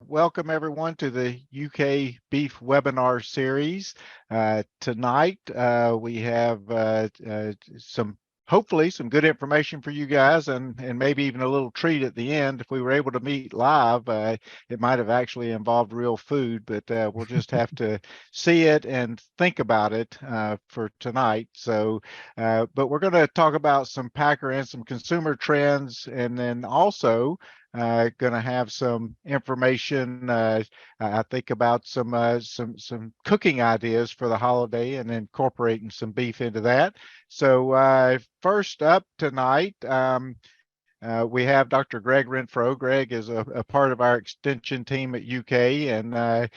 welcome everyone to the UK Beef Webinar Series. Tonight, we have hopefully some good information for you guys, and maybe even a little treat at the end. If we were able to meet live, it might have actually involved real food, but we'll just have to see it and think about it for tonight. So, but we're going to talk about some packer and some consumer trends, and then also going to have some information. I think about some cooking ideas for the holiday, and incorporating some beef into that. So first up tonight, we have Dr. Gregg Rentfrow. Gregg is a part of our extension team at UK, and I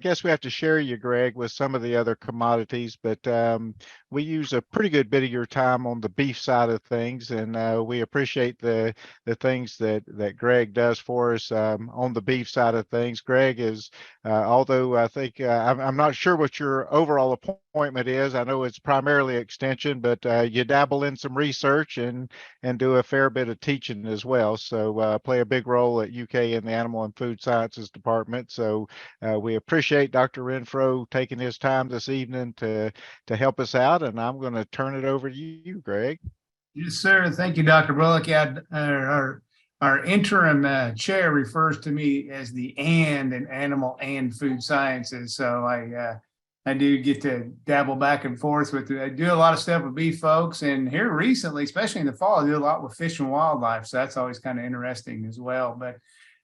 guess we have to share you, Gregg, with some of the other commodities, but we use a pretty good bit of your time on the beef side of things, and we appreciate the things that Gregg does for us on the beef side of things. Gregg is, although I think, I'm not sure what your overall appointment is. I know it's primarily extension, but you dabble in some research and do a fair bit of teaching as well. So play a big role at UK in the Animal and Food Sciences Department. So we appreciate Dr. Rentfrow taking his time this evening to help us out, and I'm going to turn it over to you, Gregg. Yes, sir. Thank you, Dr. Bullock. Yeah, our interim chair refers to me as the "and" in Animal and Food Sciences. So I do get to dabble back and forth with it. I do a lot of stuff with beef folks, and here recently, especially in the fall, I do a lot with fish and wildlife. So that's always kind of interesting as well. But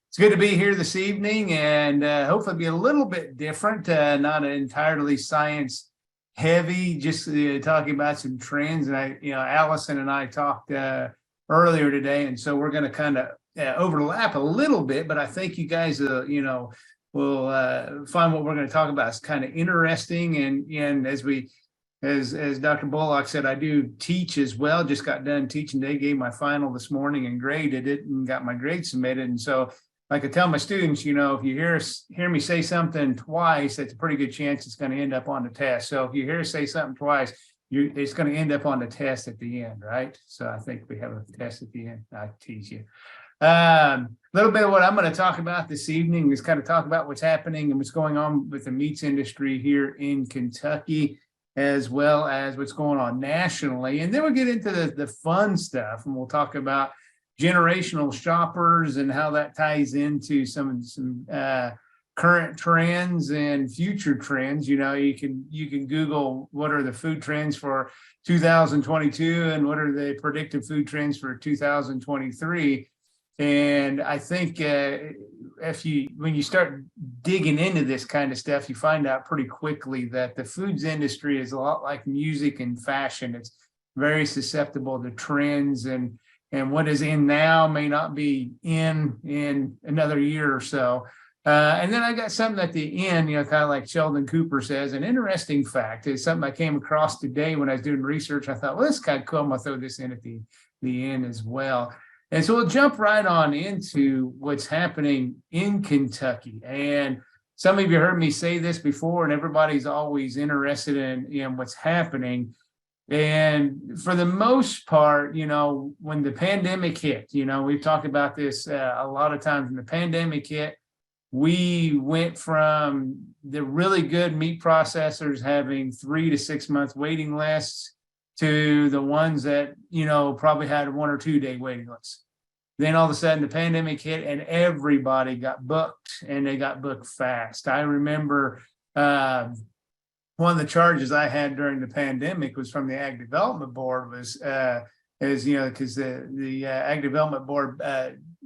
it's good to be here this evening, and hopefully be a little bit different, not entirely science heavy, just talking about some trends. And Alison and I talked earlier today, and so we're going to kind of overlap a little bit, but I think you guys, will find what we're going to talk about is kind of interesting. And as Dr. Bullock said, I do teach as well. Just got done teaching today, gave my final this morning and graded it and got my grade submitted. And so like I tell my students, if you hear me say something twice, that's a pretty good chance it's going to end up on the test. So if you hear us say something twice, it's going to end up on the test at the end, right? So I think we have a test at the end. I tease you. A little bit of what I'm going to talk about this evening is kind of talk about what's happening and what's going on with the meats industry here in Kentucky, as well as what's going on nationally. And then we'll get into the fun stuff, and we'll talk about generational shoppers and how that ties into some current trends and future trends. You can Google what are the food trends for 2022 and what are the predicted food trends for 2023. And I think when you start digging into this kind of stuff, you find out pretty quickly that the foods industry is a lot like music and fashion. It's very susceptible to trends, and what is in now may not be in another year or so. And then I got something at the end, kind of like Sheldon Cooper says, an interesting fact. It's something I came across today when I was doing research. I thought, well, this is kind of cool. I'm going to throw this in at the end as well. And so we'll jump right on into what's happening in Kentucky. And some of you heard me say this before, and everybody's always interested in what's happening. And for the most part, when the pandemic hit, we've talked about this a lot of times. When the pandemic hit, we went from the really good meat processors having 3 to 6 month waiting lists to the ones that, probably had 1 or 2 day waiting lists. Then all of a sudden the pandemic hit and everybody got booked, and they got booked fast. I remember one of the charges I had during the pandemic was from the Ag Development Board, because the Ag Development Board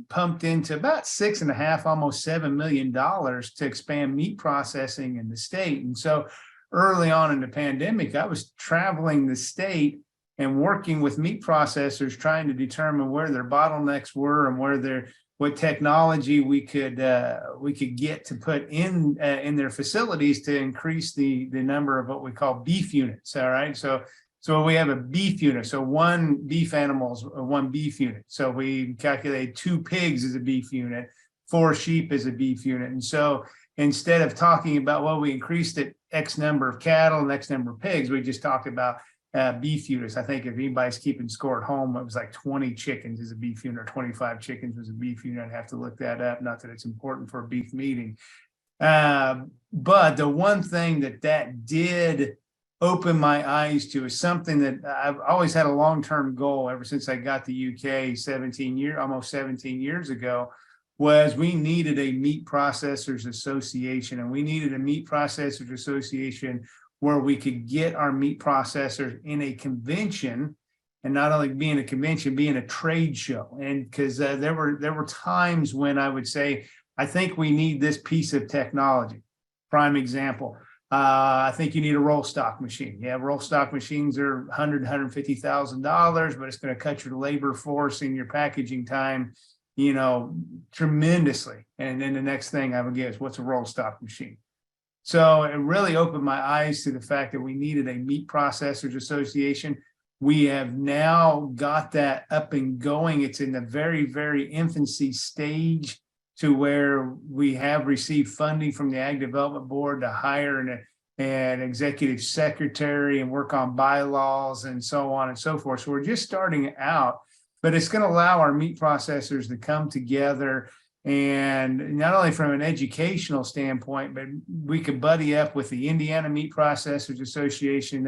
pumped into about $6.5, almost $7 million to expand meat processing in the state. And so early on in the pandemic, I was traveling the state and working with meat processors, trying to determine where their bottlenecks were and what technology we could get to put in their facilities to increase the number of what we call beef units. All right, so we have a beef unit. So 1 beef animal is 1 beef unit. So we calculate 2 pigs as a beef unit, 4 sheep as a beef unit. And so instead of talking about, well, we increased it X number of cattle and X number of pigs, we just talked about beef units. I think if anybody's keeping score at home, it was like 20 chickens is a beef unit, or 25 chickens was a beef unit. I'd have to look that up. Not that it's important for a beef meeting. But the one thing that did open my eyes to is something that I've always had a long-term goal ever since I got to UK almost 17 years ago, was we needed a meat processors association, and we needed a meat processors association where we could get our meat processors in a convention, and not only being a convention, being a trade show. And because there were times when I would say, I think we need this piece of technology. Prime example, I think you need a roll stock machine. Yeah, roll stock machines are $100,000, $150,000, but it's going to cut your labor force and your packaging time, tremendously. And then the next thing I would get is, what's a roll stock machine? So it really opened my eyes to the fact that we needed a meat processors association. We have now got that up and going. It's in the very, very infancy stage, to where we have received funding from the Ag Development Board to hire an executive secretary and work on bylaws and so on and so forth. So we're just starting out, but it's going to allow our meat processors to come together, and not only from an educational standpoint, but we could buddy up with the Indiana Meat Processors Association.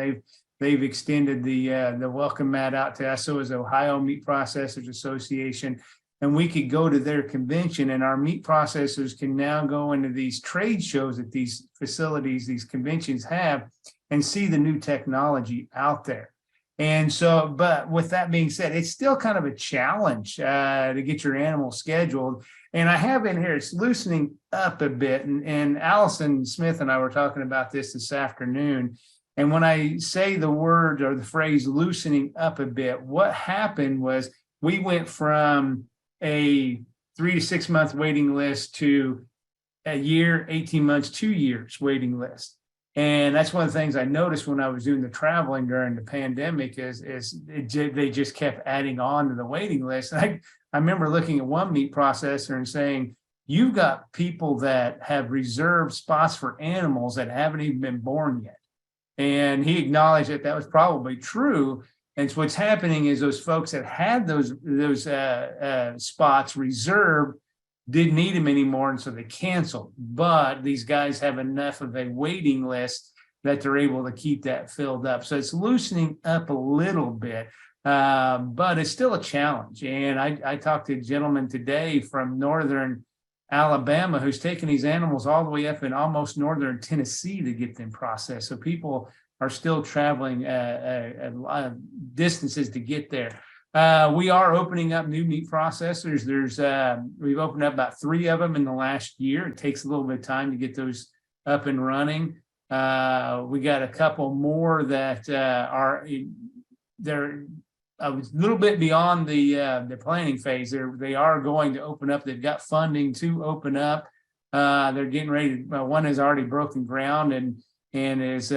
They've extended the welcome mat out to us. So is Ohio Meat Processors Association. And we could go to their convention, and our meat processors can now go into these trade shows that these facilities, these conventions have, and see the new technology out there. And so, but with that being said, it's still kind of a challenge to get your animal scheduled. And I have in here, it's loosening up a bit. And Alison Smith and I were talking about this afternoon. And when I say the word or the phrase loosening up a bit, what happened was we went from a 3 to 6 month waiting list to a year, 18 months, 2 years waiting list. And that's one of the things I noticed when I was doing the traveling during the pandemic they just kept adding on to the waiting list. And I remember looking at one meat processor and saying, you've got people that have reserved spots for animals that haven't even been born yet. And he acknowledged that was probably true. And so what's happening is those folks that had those spots reserved didn't need them anymore, and so they canceled. But these guys have enough of a waiting list that they're able to keep that filled up. So it's loosening up a little bit, but it's still a challenge. And I talked to a gentleman today from northern Alabama who's taking these animals all the way up in almost northern Tennessee to get them processed. So people are still traveling a lot of distances to get there. We are opening up new meat processors. We've opened up about 3 of them in the last year. It takes a little bit of time to get those up and running. We got a couple more that they're a little bit beyond the planning phase. They are going to open up. They've got funding to open up. They're getting ready. One has already broken ground and is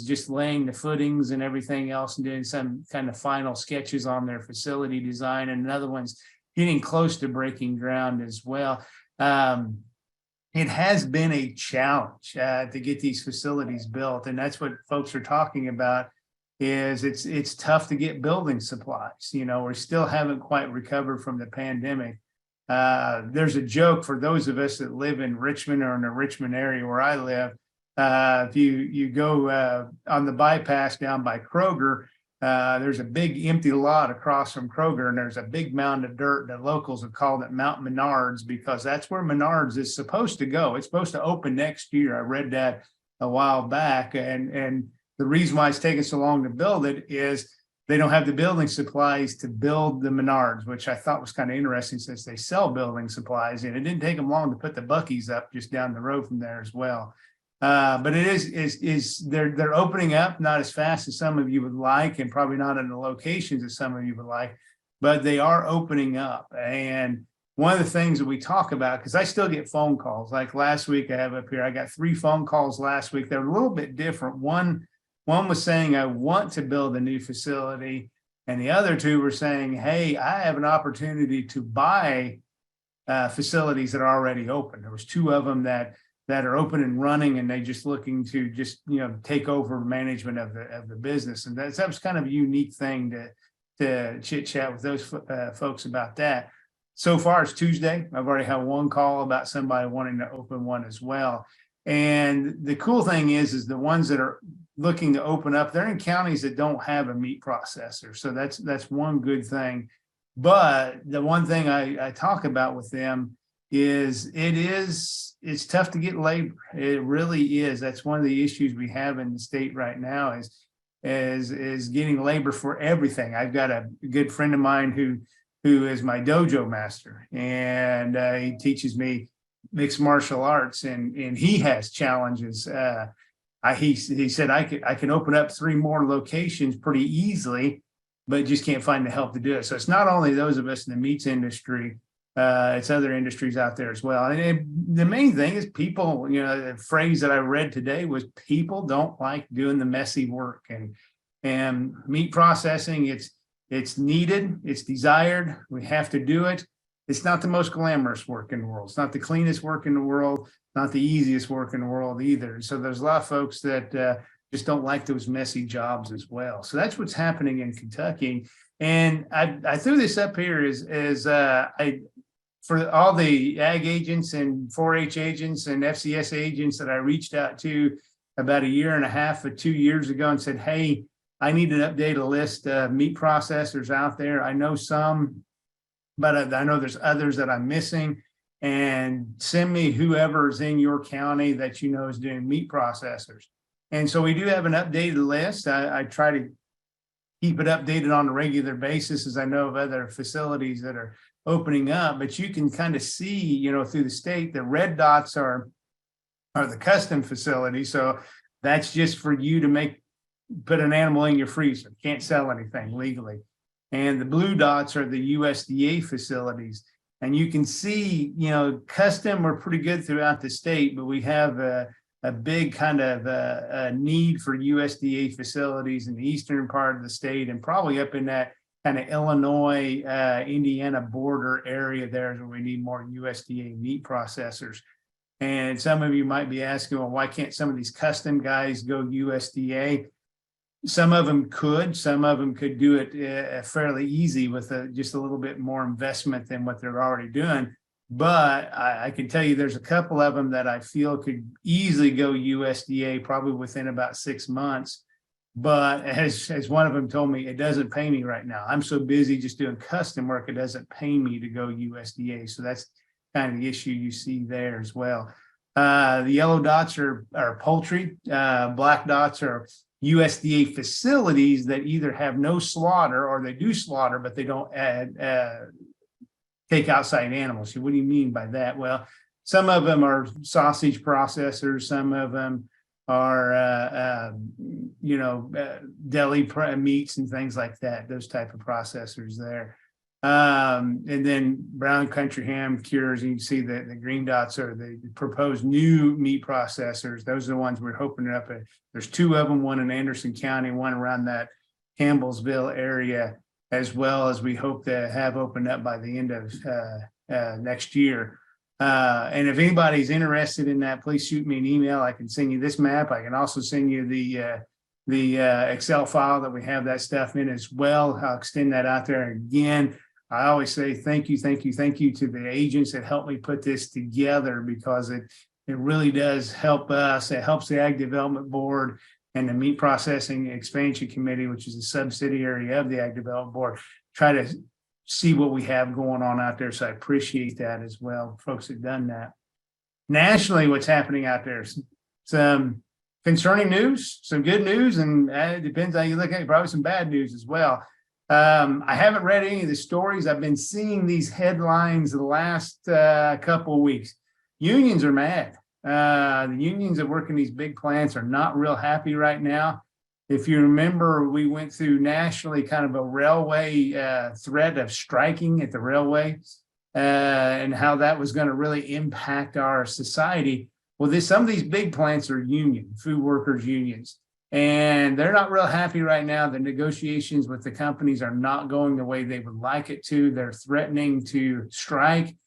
just laying the footings and everything else and doing some kind of final sketches on their facility design. And another one's getting close to breaking ground as well. It has been a challenge to get these facilities built. And that's what folks are talking about, is it's tough to get building supplies. We still haven't quite recovered from the pandemic. There's a joke for those of us that live in Richmond or in the Richmond area where I live. If you go on the bypass down by Kroger, there's a big empty lot across from Kroger, and there's a big mound of dirt. The locals have called it Mount Menards because that's where Menards is supposed to go. It's supposed to open next year. I read that a while back, and the reason why it's taking so long to build it is they don't have the building supplies to build the Menards, which I thought was kind of interesting since they sell building supplies, and it didn't take them long to put the Buc-ee's up just down the road from there as well. But it is they're opening up, not as fast as some of you would like, and probably not in the locations as some of you would like, but they are opening up. And one of the things that we talk about, because I still get phone calls, like last week I have up here, I got 3 phone calls last week. They're a little bit different. One was saying, I want to build a new facility. And the other 2 were saying, hey, I have an opportunity to buy facilities that are already open. There was 2 of them that that are open and running, and they just looking to just, take over management of the business. And that was kind of a unique thing to chit chat with those folks about that. So far, it's Tuesday. I've already had one call about somebody wanting to open one as well. And the cool thing is the ones that are looking to open up, they're in counties that don't have a meat processor. So that's one good thing. But the one thing I talk about with them is it's tough to get labor. It really is. That's one of the issues we have in the state right now is getting labor for everything. I've got a good friend of mine who is my dojo master, and he teaches me mixed martial arts, and he has challenges. He said I can open up 3 more locations pretty easily, but just can't find the help to do it. So it's not only those of us in the meats industry, it's other industries out there as well. And the main thing is people, the phrase that I read today was people don't like doing the messy work, and meat processing, it's needed, it's desired, we have to do it. It's not the most glamorous work in the world. It's not the cleanest work in the world, not the easiest work in the world either. So there's a lot of folks that just don't like those messy jobs as well. So that's what's happening in Kentucky. And I threw this up here for all the ag agents and 4-H agents and FCS agents that I reached out to about 1.5 or 2 years ago and said, hey, I need to update a list of meat processors out there. I know some, but I know there's others that I'm missing. And send me whoever's in your county that is doing meat processors. And so we do have an updated list. I try to keep it updated on a regular basis, as I know of other facilities that are opening up. But you can kind of see, through the state, the red dots are the custom facilities. So that's just for you to put an animal in your freezer. Can't sell anything legally. And the blue dots are the USDA facilities. And you can see, custom, we're pretty good throughout the state, but we have a big kind of a need for USDA facilities in the eastern part of the state, and probably up in that kind of Illinois, Indiana border area there is where we need more USDA meat processors. And some of you might be asking, well, why can't some of these custom guys go USDA? Some of them could do it fairly easy with just a little bit more investment than what they're already doing. But I can tell you there's a couple of them that I feel could easily go USDA probably within about 6 months. But as one of them told me, it doesn't pay me right now. I'm so busy just doing custom work, it doesn't pay me to go USDA. So that's kind of the issue you see there as well. The yellow dots are poultry. Black dots are USDA facilities that either have no slaughter or they do slaughter, but they don't take outside animals. So what do you mean by that? Well, some of them are sausage processors. Some of them are, deli meats and things like that, those type of processors there. And then brown country ham cures, and you can see that the green dots are the proposed new meat processors. Those are the ones we're hoping up at. There's 2 of them, one in Anderson County, one around that Campbellsville area, as well as we hope to have opened up by the end of next year. And if anybody's interested in that, please shoot me an email. I can send you this map. I can also send you the Excel file that we have that stuff in as well. I'll extend that out there. Again, I always say thank you to the agents that helped me put this together, because it really does help us. It helps the Ag Development Board and the Meat Processing Expansion Committee, which is a subsidiary of the Ag Development Board, try to see what we have going on out there. So I appreciate that as well. Folks have done that. Nationally, what's happening out there? Some concerning news, some good news, and it depends how you look at it, probably some bad news as well. I haven't read any of the stories. I've been seeing these headlines the last couple of weeks. Unions are mad. The unions that work in these big plants are not real happy right now. If you remember, we went through nationally kind of a railway threat of striking at the railway and how that was going to really impact our society. Well, some of these big plants are union, food workers unions, and they're not real happy right now. The negotiations with the companies are not going the way they would like it to. They're threatening to strike.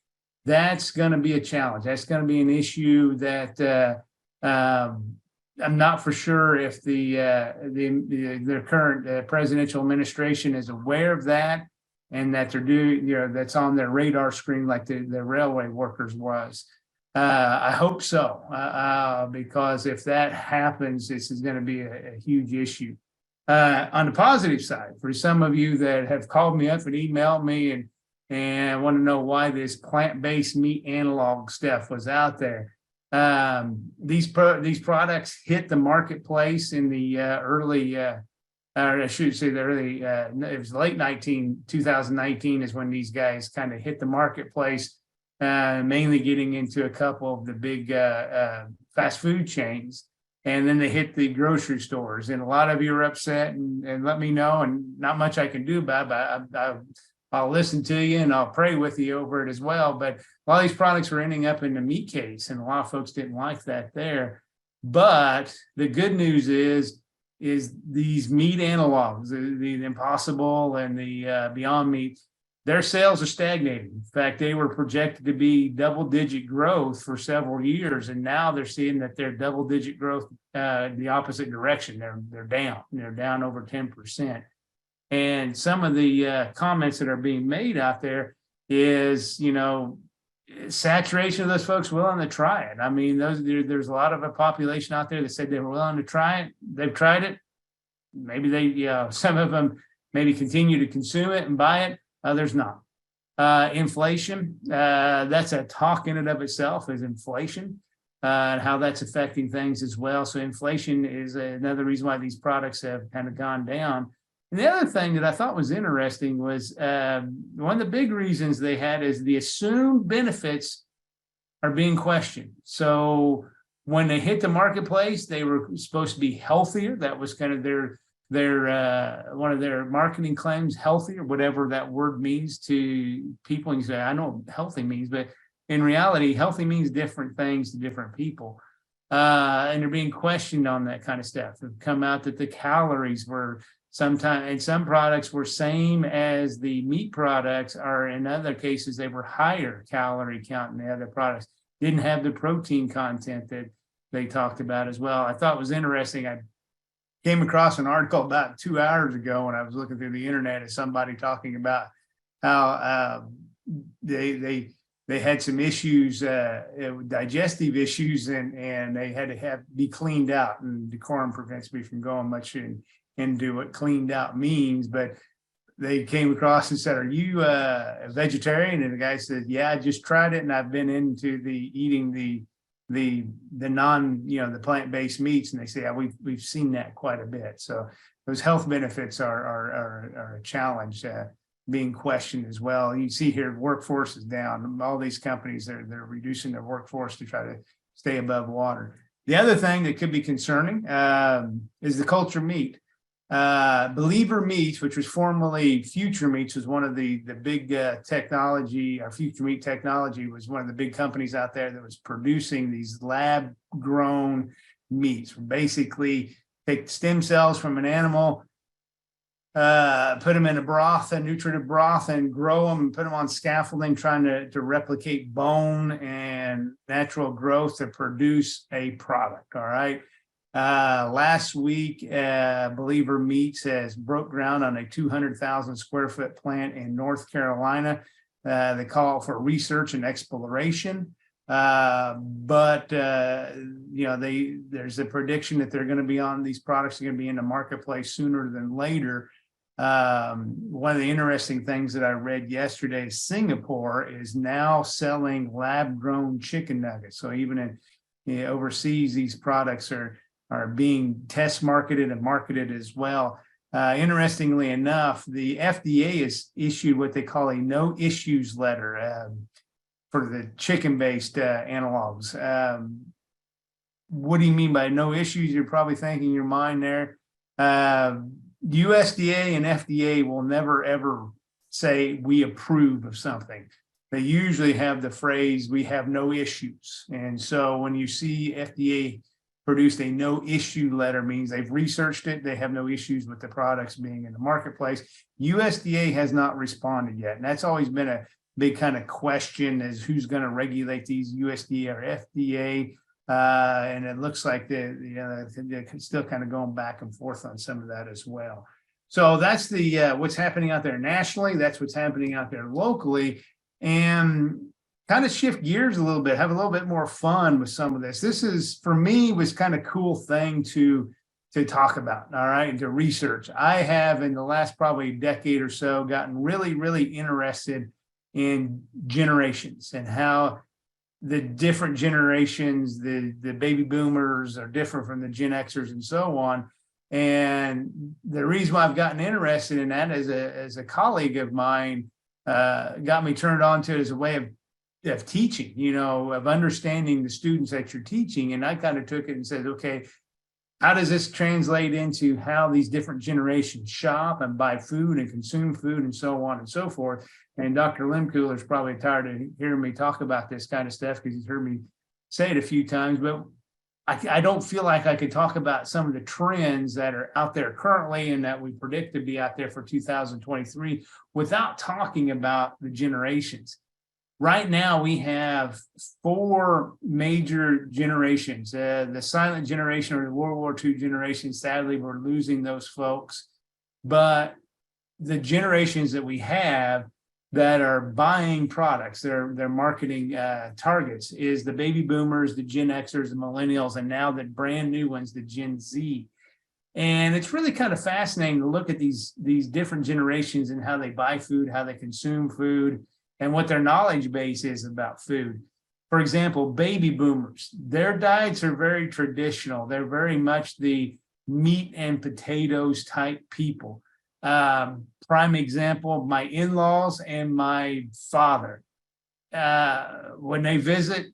that's going to be a challenge. That's going to be an issue that I'm not for sure if their current presidential administration is aware of that, and that they're doing, that's on their radar screen like the railway workers was. I hope so, because if that happens, this is going to be a huge issue. On the positive side, for some of you that have called me up and emailed me and want to know why this plant-based meat analog stuff was out there. These products hit the marketplace in the early, I should say the early, it was late 2019 is when these guys kind of hit the marketplace, mainly getting into a couple of the big fast food chains. And then they hit the grocery stores, and a lot of you are upset and let me know, and not much I can do about it, but I'll listen to you and I'll pray with you over it as well. But a lot of these products were ending up in the meat case, and a lot of folks didn't like that there. But the good news is these meat analogs, the Impossible and the Beyond Meat, their sales are stagnating. In fact, they were projected to be double-digit growth for several years, and now they're seeing that they're double-digit growth the opposite direction. They're down. They're down over 10%. And some of the comments that are being made out there is, saturation of those folks willing to try it. I mean, there's a lot of a population out there that said they were willing to try it. They've tried it. Maybe some of them maybe continue to consume it and buy it. Others not. Inflation, that's a talk in and of itself, is inflation, and how that's affecting things as well. So inflation is another reason why these products have kind of gone down. And the other thing that I thought was interesting was one of the big reasons they had is the assumed benefits are being questioned. So when they hit the marketplace, they were supposed to be healthier. That was kind of their one of their marketing claims, healthy, or whatever that word means to people. And you say, I know what healthy means, but in reality, healthy means different things to different people. And they're being questioned on that kind of stuff. It's come out that the calories were sometimes, and some products were same as the meat products, or in other cases, they were higher calorie count than the other products. Didn't have the protein content that they talked about as well. I thought it was interesting. I came across an article about 2 hours ago when I was looking through the internet of somebody talking about how they had some issues, digestive issues, and they had to be cleaned out. And decorum prevents me from going much into what cleaned out means, but they came across and said, "Are you a vegetarian?" And the guy said, "Yeah, I just tried it, and I've been into eating the non, the plant-based meats." And they say, "Yeah, we've seen that quite a bit." So those health benefits are a challenge, being questioned as well. You see here, workforce is down. All these companies, they're reducing their workforce to try to stay above water. The other thing that could be concerning is the culture meat. Believer Meats, which was formerly Future Meats, was one of the big technology, or Future Meat Technology was one of the big companies out there that was producing these lab grown meats. Basically take stem cells from an animal, put them in a broth, a nutritive broth, and grow them and put them on scaffolding, trying to replicate bone and natural growth to produce a product. All right. Last week, Believer Meats has broke ground on a 200,000 square foot plant in North Carolina. They call for research and exploration, but there's a prediction that they're going to be on, these products are going to be in the marketplace sooner than later. One of the interesting things that I read yesterday, Singapore is now selling lab-grown chicken nuggets. So even in overseas, these products are being test marketed and marketed as well. Interestingly enough, the FDA has issued what they call a no issues letter for the chicken-based analogs. What do you mean by no issues? You're probably thinking in your mind there. USDA and FDA will never, ever say we approve of something. They usually have the phrase, we have no issues. And so when you see FDA produced a no issue letter, means they've researched it, they have no issues with the products being in the marketplace. USDA has not responded yet. And that's always been big kind of question is who's going to regulate these, USDA or FDA. And it looks like they're still kind of going back and forth on some of that as well. So that's the what's happening out there nationally. That's what's happening out there locally, and kind of shift gears a little bit, have a little bit more fun with some of this. This is, for me, was kind of cool thing to talk about, all right, and to research. I have, in the last probably decade or so, gotten really, really interested in generations and how the different generations, the baby boomers are different from the Gen Xers and so on. And the reason why I've gotten interested in that as a colleague of mine got me turned on to it as a way of teaching, of understanding the students that you're teaching. And I kind of took it and said, okay, how does this translate into how these different generations shop and buy food and consume food and so on and so forth? And Dr. Limcooler is probably tired of hearing me talk about this kind of stuff because he's heard me say it a few times, but I don't feel like I could talk about some of the trends that are out there currently and that we predict to be out there for 2023 without talking about the generations. Right now, we have 4 major generations. The silent generation or the World War II generation, sadly, we're losing those folks. But the generations that we have that are buying products, their marketing targets, is the baby boomers, the Gen Xers, the millennials, and now the brand new ones, the Gen Z. And it's really kind of fascinating to look at these different generations and how they buy food, how they consume food, and what their knowledge base is about food. For example, baby boomers, their diets are very traditional. They're very much the meat and potatoes type people. Prime example, my in-laws and my father. When they visit,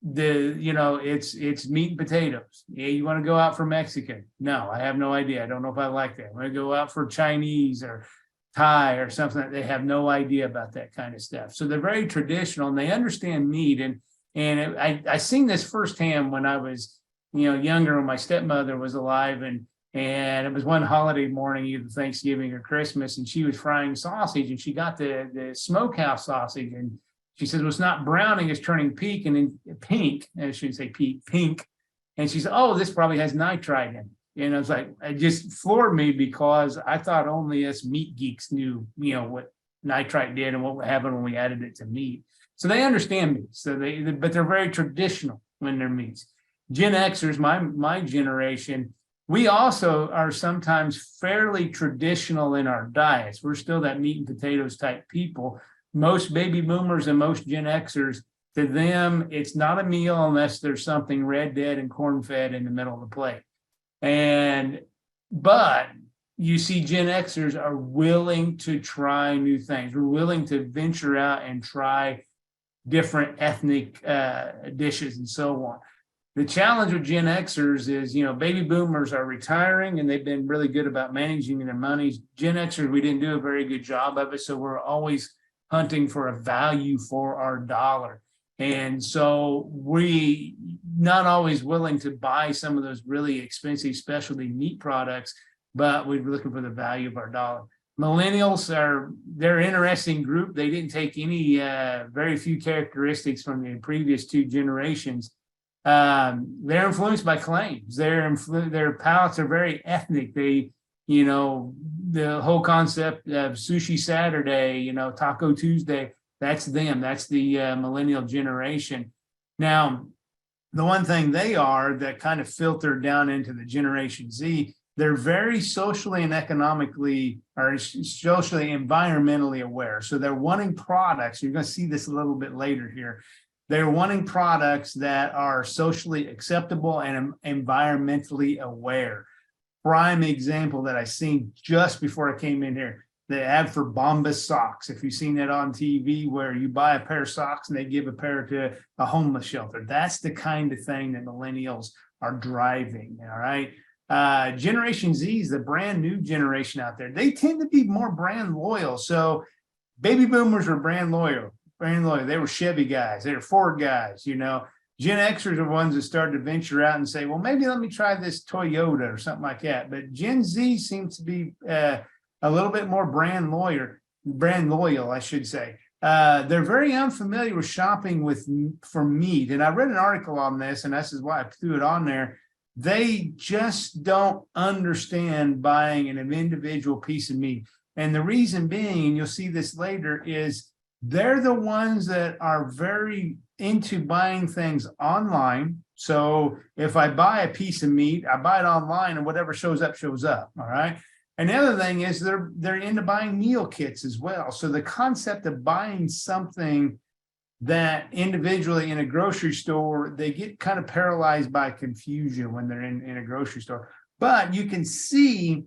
it's meat and potatoes. Yeah, you want to go out for Mexican? No, I have no idea. I don't know if I like that. I want to go out for Chinese or Thai or something that they have no idea about that kind of stuff. So they're very traditional and they understand meat. And I seen this firsthand when I was, younger, when my stepmother was alive, and it was one holiday morning, either Thanksgiving or Christmas, and she was frying sausage, and she got the smokehouse sausage, and she said, well, it's not browning, it's turning pink, and then pink, and I shouldn't say pink. And she said, oh, this probably has nitrite in it. And I was like, it just floored me because I thought only us meat geeks knew, what nitrite did and what happened when we added it to meat. So they understand meat. But they're very traditional when they're meats. Gen Xers, my generation, we also are sometimes fairly traditional in our diets. We're still that meat and potatoes type people. Most baby boomers and most Gen Xers, to them, it's not a meal unless there's something red, dead, and corn-fed in the middle of the plate. But you see Gen Xers are willing to try new things. We're willing to venture out and try different ethnic dishes and so on. The challenge with Gen Xers is, baby boomers are retiring and they've been really good about managing their money. Gen Xers, we didn't do a very good job of it. So we're always hunting for a value for our dollar. And so we not always willing to buy some of those really expensive specialty meat products, but we're looking for the value of our dollar. Millennials they're an interesting group. They didn't take any very few characteristics from the previous 2 generations. They're influenced by claims. Their palates are very ethnic. They, the whole concept of Sushi Saturday, Taco Tuesday, that's them. That's the millennial generation. Now, the one thing they are that kind of filtered down into the Generation Z, they're very socially and economically, or socially, environmentally aware. So they're wanting products. You're going to see this a little bit later here. They're wanting products that are socially acceptable and environmentally aware. Prime example that I seen just before I came in here, the ad for Bombas socks. If you've seen that on TV, where you buy a pair of socks and they give a pair to a homeless shelter. That's the kind of thing that millennials are driving, all right? Generation Z is the brand new generation out there. They tend to be more brand loyal. So baby boomers were brand loyal. They were Chevy guys. They were Ford guys, Gen Xers are ones that started to venture out and say, well, maybe let me try this Toyota or something like that. But Gen Z seems to be a little bit more brand loyal, I should say. they're very unfamiliar with shopping for meat. And I read an article on this, and this is why I threw it on there. They just don't understand buying an individual piece of meat. And the reason being, and you'll see this later, is they're the ones that are very into buying things online. So if I buy a piece of meat, I buy it online, and whatever shows up, shows up. All right. And the other thing is they're into buying meal kits as well. So the concept of buying something that individually in a grocery store, they get kind of paralyzed by confusion when they're in a grocery store. But you can see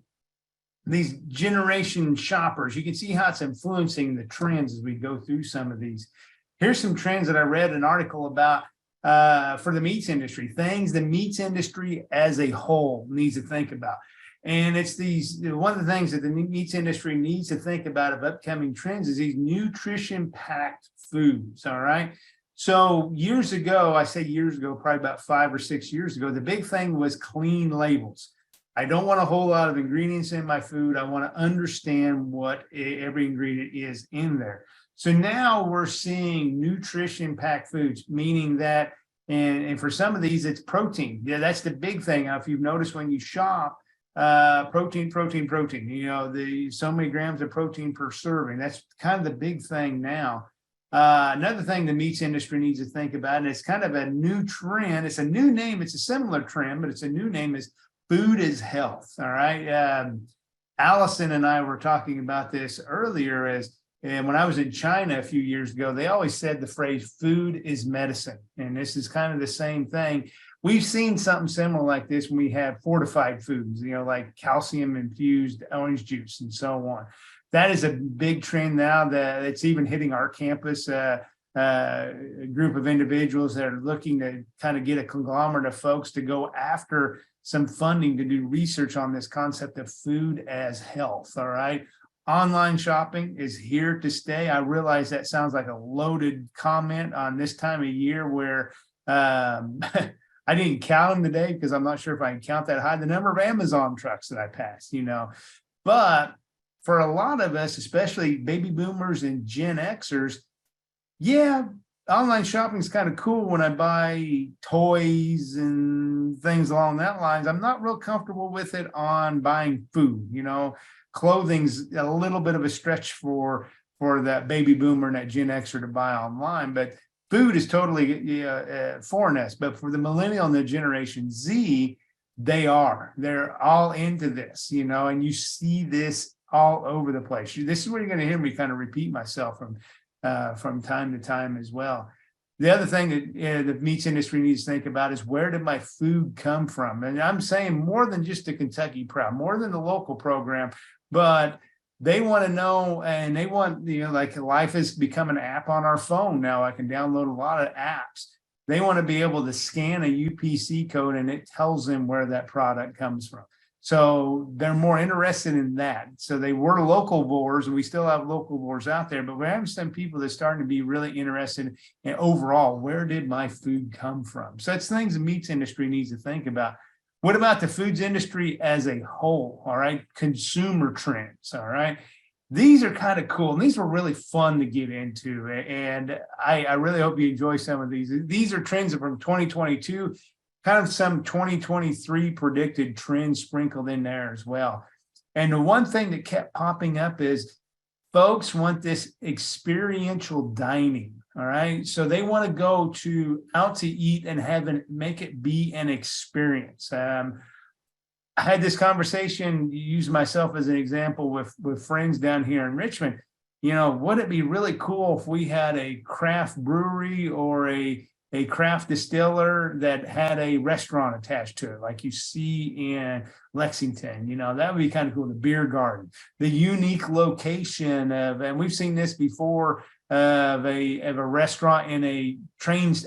these generation shoppers, you can see how it's influencing the trends as we go through some of these. Here's some trends that I read an article about for the meats industry, things the meats industry as a whole needs to think about. And it's one of the things that the meats industry needs to think about of upcoming trends is these nutrition-packed foods, all right? So years ago, I say years ago, probably about 5 or 6 years ago, the big thing was clean labels. I don't want a whole lot of ingredients in my food. I want to understand what every ingredient is in there. So now we're seeing nutrition-packed foods, meaning that, and for some of these, it's protein. Yeah, that's the big thing. Now, if you've noticed when you shop, protein, you know, so many grams of protein per serving. That's kind of the big thing now. Another thing the meats industry needs to think about, and it's kind of a new trend. It's a new name. It's a similar trend, but it's a new name, is food is health. All right. Alison and I were talking about this earlier, and when I was in China a few years ago, they always said the phrase food is medicine. And this is kind of the same thing. We've seen something similar like this when we have fortified foods, you know, like calcium infused orange juice and so on. That is a big trend now that it's even hitting our campus. A group of individuals that are looking to kind of get a conglomerate of folks to go after some funding to do research on this concept of food as health. All right. Online shopping is here to stay. I realize that sounds like a loaded comment on this time of year where I didn't count them today because I'm not sure if I can count that high, the number of Amazon trucks that I passed, you know. But for a lot of us, especially baby boomers and Gen Xers, yeah, online shopping is kind of cool when I buy toys and things along that lines. I'm not real comfortable with it on buying food, you know. Clothing's a little bit of a stretch for that baby boomer and that Gen Xer to buy online, but food is totally foreign to us. But for the millennial and the Generation Z, they're all into this, you know, and you see this all over the place. This is where you're going to hear me kind of repeat myself from time to time as well. The other thing that the meats industry needs to think about is, where did my food come from? And I'm saying more than just the Kentucky Proud, more than the local program, but they want to know, and they want, you know, like life has become an app on our phone now. I can download a lot of apps. They want to be able to scan a UPC code and it tells them where that product comes from. So they're more interested in that. So they were locavores, and we still have locavores out there, but we're having some people that are starting to be really interested in overall, where did my food come from? So it's things the meats industry needs to think about. What about the foods industry as a whole? All right. Consumer trends. All right. These are kind of cool, and these were really fun to get into. And I really hope you enjoy some of these. These are trends from 2022, kind of some 2023 predicted trends sprinkled in there as well. And the one thing that kept popping up is folks want this experiential dining. All right. So they want to go out to eat and make it be an experience. I had this conversation, use myself as an example with friends down here in Richmond. You know, would it be really cool if we had a craft brewery or a craft distiller that had a restaurant attached to it, like you see in Lexington? You know, that would be kind of cool. The beer garden, the unique location of, and we've seen this before, of a restaurant in a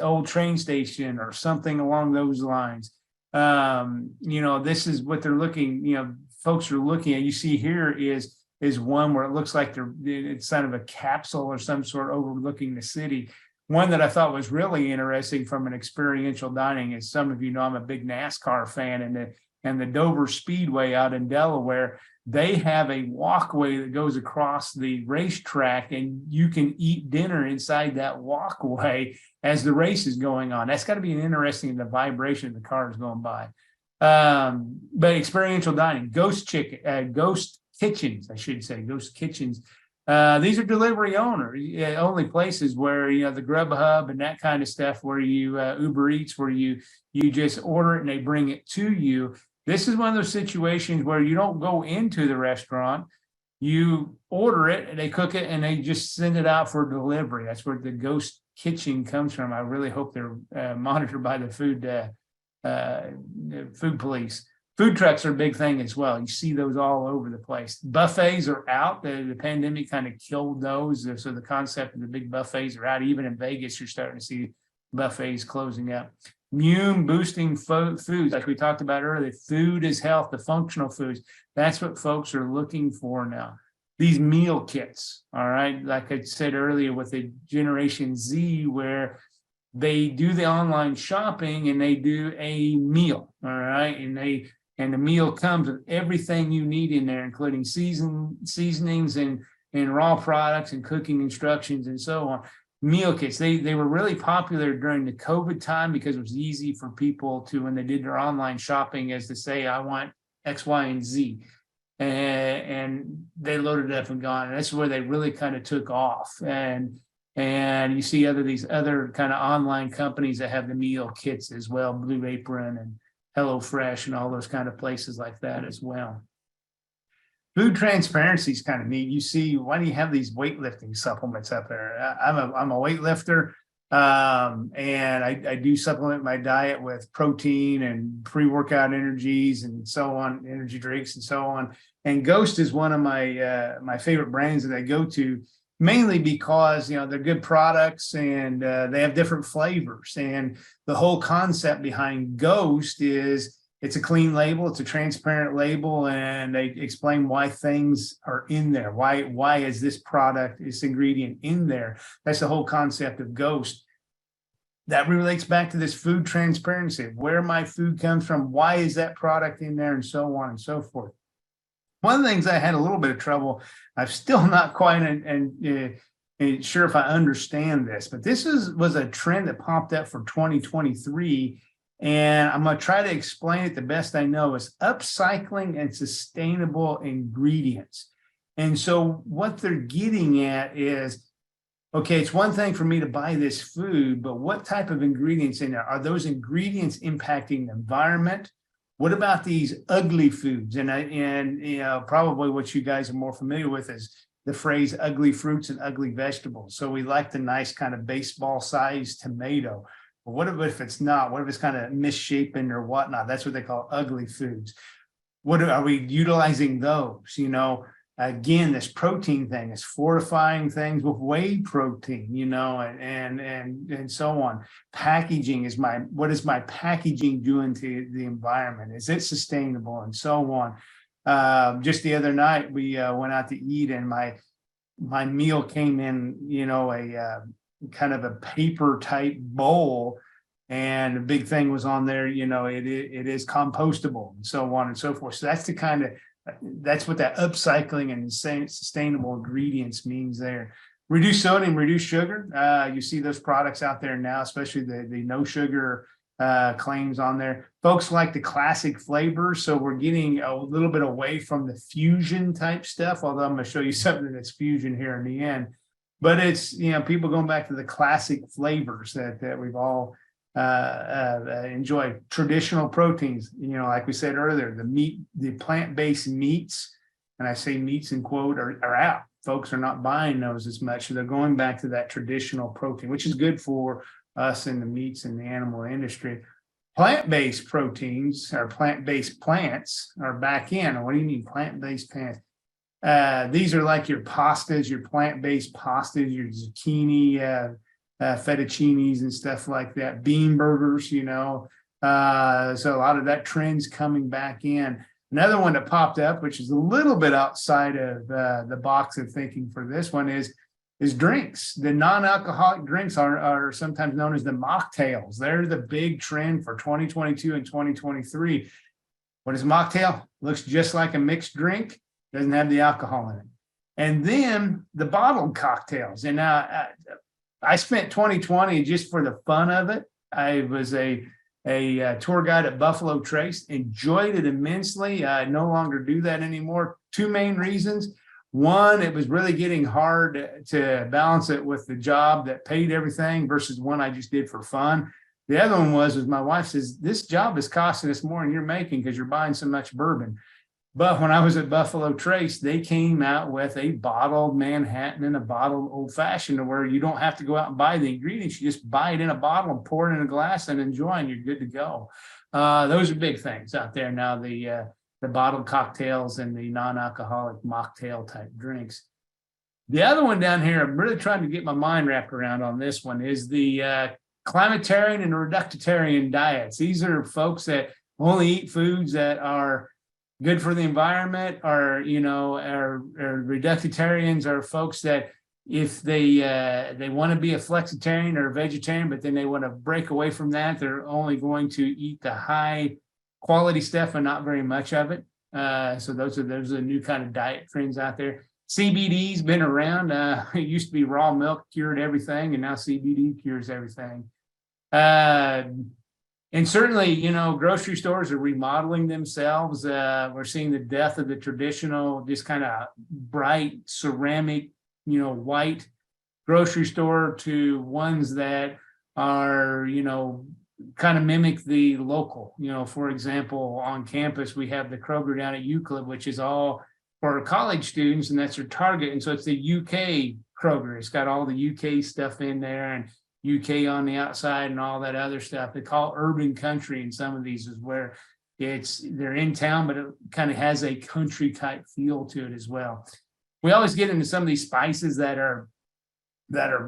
old train station or something along those lines. You know, this is what they're looking, you know, folks are looking at. You see here is one where it looks like it's kind of a capsule or some sort overlooking the city. One that I thought was really interesting from an experiential dining, as some of you know, I'm a big NASCAR fan, and the Dover Speedway out in Delaware. They have a walkway that goes across the racetrack, and you can eat dinner inside that walkway as the race is going on. That's got to be an interesting, the vibration of the cars going by. But experiential dining, ghost kitchens, I should say, ghost kitchens. These are delivery only places where, the Grubhub and that kind of stuff, where you Uber Eats, where you just order it and they bring it to you. This is one of those situations where you don't go into the restaurant, you order it and they cook it and they just send it out for delivery. That's where the ghost kitchen comes from. I really hope they're monitored by the food police. Food trucks are a big thing as well. You see those all over the place. Buffets are out. The pandemic kind of killed those. So the concept of the big buffets are out. Even in Vegas, you're starting to see buffets closing up. Immune boosting foods, like we talked about earlier. Food is health, the functional foods. That's what folks are looking for now. These meal kits, all right? Like I said earlier with the Generation Z, where they do the online shopping and they do a meal, all right? And the meal comes with everything you need in there, including seasonings and raw products and cooking instructions and so on. Meal kits, they were really popular during the COVID time because it was easy for people to, when they did their online shopping, as to say, I want X, Y, and Z. And they loaded it up and gone. And that's where they really kind of took off. And you see these other kind of online companies that have the meal kits as well, Blue Apron and HelloFresh and all those kind of places like that as well. Food transparency is kind of neat. You see, why do you have these weightlifting supplements up there? I'm a weightlifter, and I do supplement my diet with protein and pre-workout energies and so on, energy drinks and so on. And Ghost is one of my favorite brands that I go to, mainly because they're good products and they have different flavors. And the whole concept behind Ghost is it's a clean label, it's a transparent label, and they explain why things are in there. Why is this product, this ingredient in there? That's the whole concept of Ghost. That relates back to this food transparency, where my food comes from, why is that product in there, and so on and so forth. One of the things I had a little bit of trouble, I'm still not quite sure if I understand this, but this was a trend that popped up for 2023. And I'm going to try to explain it the best I know, is upcycling and sustainable ingredients. And so what they're getting at is, okay, it's one thing for me to buy this food, but what type of ingredients in there? Are those ingredients impacting the environment? What about these ugly foods? And probably what you guys are more familiar with is the phrase ugly fruits and ugly vegetables. So we like the nice kind of baseball-sized tomato. But what if it's not? What if it's kind of misshapen or whatnot? That's what they call ugly foods. What are we utilizing those? Again, this protein thing is fortifying things with whey protein, and so on. Packaging is what is my packaging doing to the environment? Is it sustainable, and so on? Just the other night, we went out to eat, and my meal came in, a kind of a paper type bowl, and the big thing was on there, it is compostable and so on and so forth. So that's what that upcycling and sustainable ingredients means there. Reduce sodium, reduce sugar. You see those products out there now, especially the no sugar claims on there. Folks like the classic flavors, so we're getting a little bit away from the fusion type stuff, although I'm going to show you something that's fusion here in the end. But it's, people going back to the classic flavors that we've all enjoyed. Traditional proteins, like we said earlier, the plant-based meats, and I say meats in quote, are out. Folks are not buying those as much. So they're going back to that traditional protein, which is good for us in the meats and the animal industry. Plant-based proteins or plant-based plants are back in. What do you mean plant-based plants? These are like your pastas, your plant-based pastas, your zucchini, fettuccinis and stuff like that, bean burgers, so a lot of that trend's coming back in. Another one that popped up, which is a little bit outside of the box of thinking for this one, is drinks. The non-alcoholic drinks are sometimes known as the mocktails. They're the big trend for 2022 and 2023. What is a mocktail? Looks just like a mixed drink. doesn't have the alcohol in it. And then the bottled cocktails. And now I spent 2020 just for the fun of it. I was a tour guide at Buffalo Trace, enjoyed it immensely. I no longer do that anymore. Two main reasons. One, it was really getting hard to balance it with the job that paid everything versus one I just did for fun. The other one was my wife says, this job is costing us more than you're making because you're buying so much bourbon. But when I was at Buffalo Trace, they came out with a bottled Manhattan and a bottled Old Fashioned where you don't have to go out and buy the ingredients. You just buy it in a bottle and pour it in a glass and enjoy, and you're good to go. Those are big things out there now, the bottled cocktails and the non-alcoholic mocktail type drinks. The other one down here, I'm really trying to get my mind wrapped around on this one, is the climatarian and reductarian diets. These are folks that only eat foods that are good for the environment, or reductarians are folks that if they want to be a flexitarian or a vegetarian, but then they want to break away from that, they're only going to eat the high quality stuff and not very much of it. So those are the new kind of diet trends out there. CBD's been around. It used to be raw milk cured everything, and now CBD cures everything. And certainly, grocery stores are remodeling themselves. We're seeing the death of the traditional, just kind of bright ceramic, white grocery store to ones that are, kind of mimic the local. For example, on campus, we have the Kroger down at Euclid, which is all for college students, and that's their target. And so it's the UK Kroger. It's got all the UK stuff in there, and UK on the outside and all that other stuff. They call urban country, and some of these is where they're in town, but it kind of has a country type feel to it as well. We always get into some of these spices that are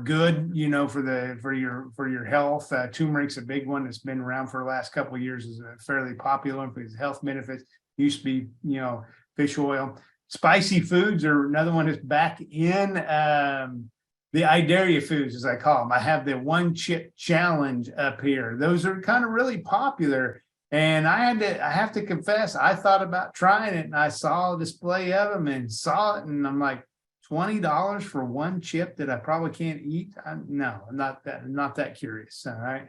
good, for your health. Turmeric's a big one that's been around for the last couple of years, is a fairly popular one for its health benefits. Used to be, fish oil. Spicy foods are another one that's back in. The Idaria foods, as I call them. I have the one chip challenge up here. Those are kind of really popular. And I have to confess, I thought about trying it, and I saw a display of them and saw it, and I'm like, $20 for one chip that I probably can't eat? No, I'm not that curious. All right.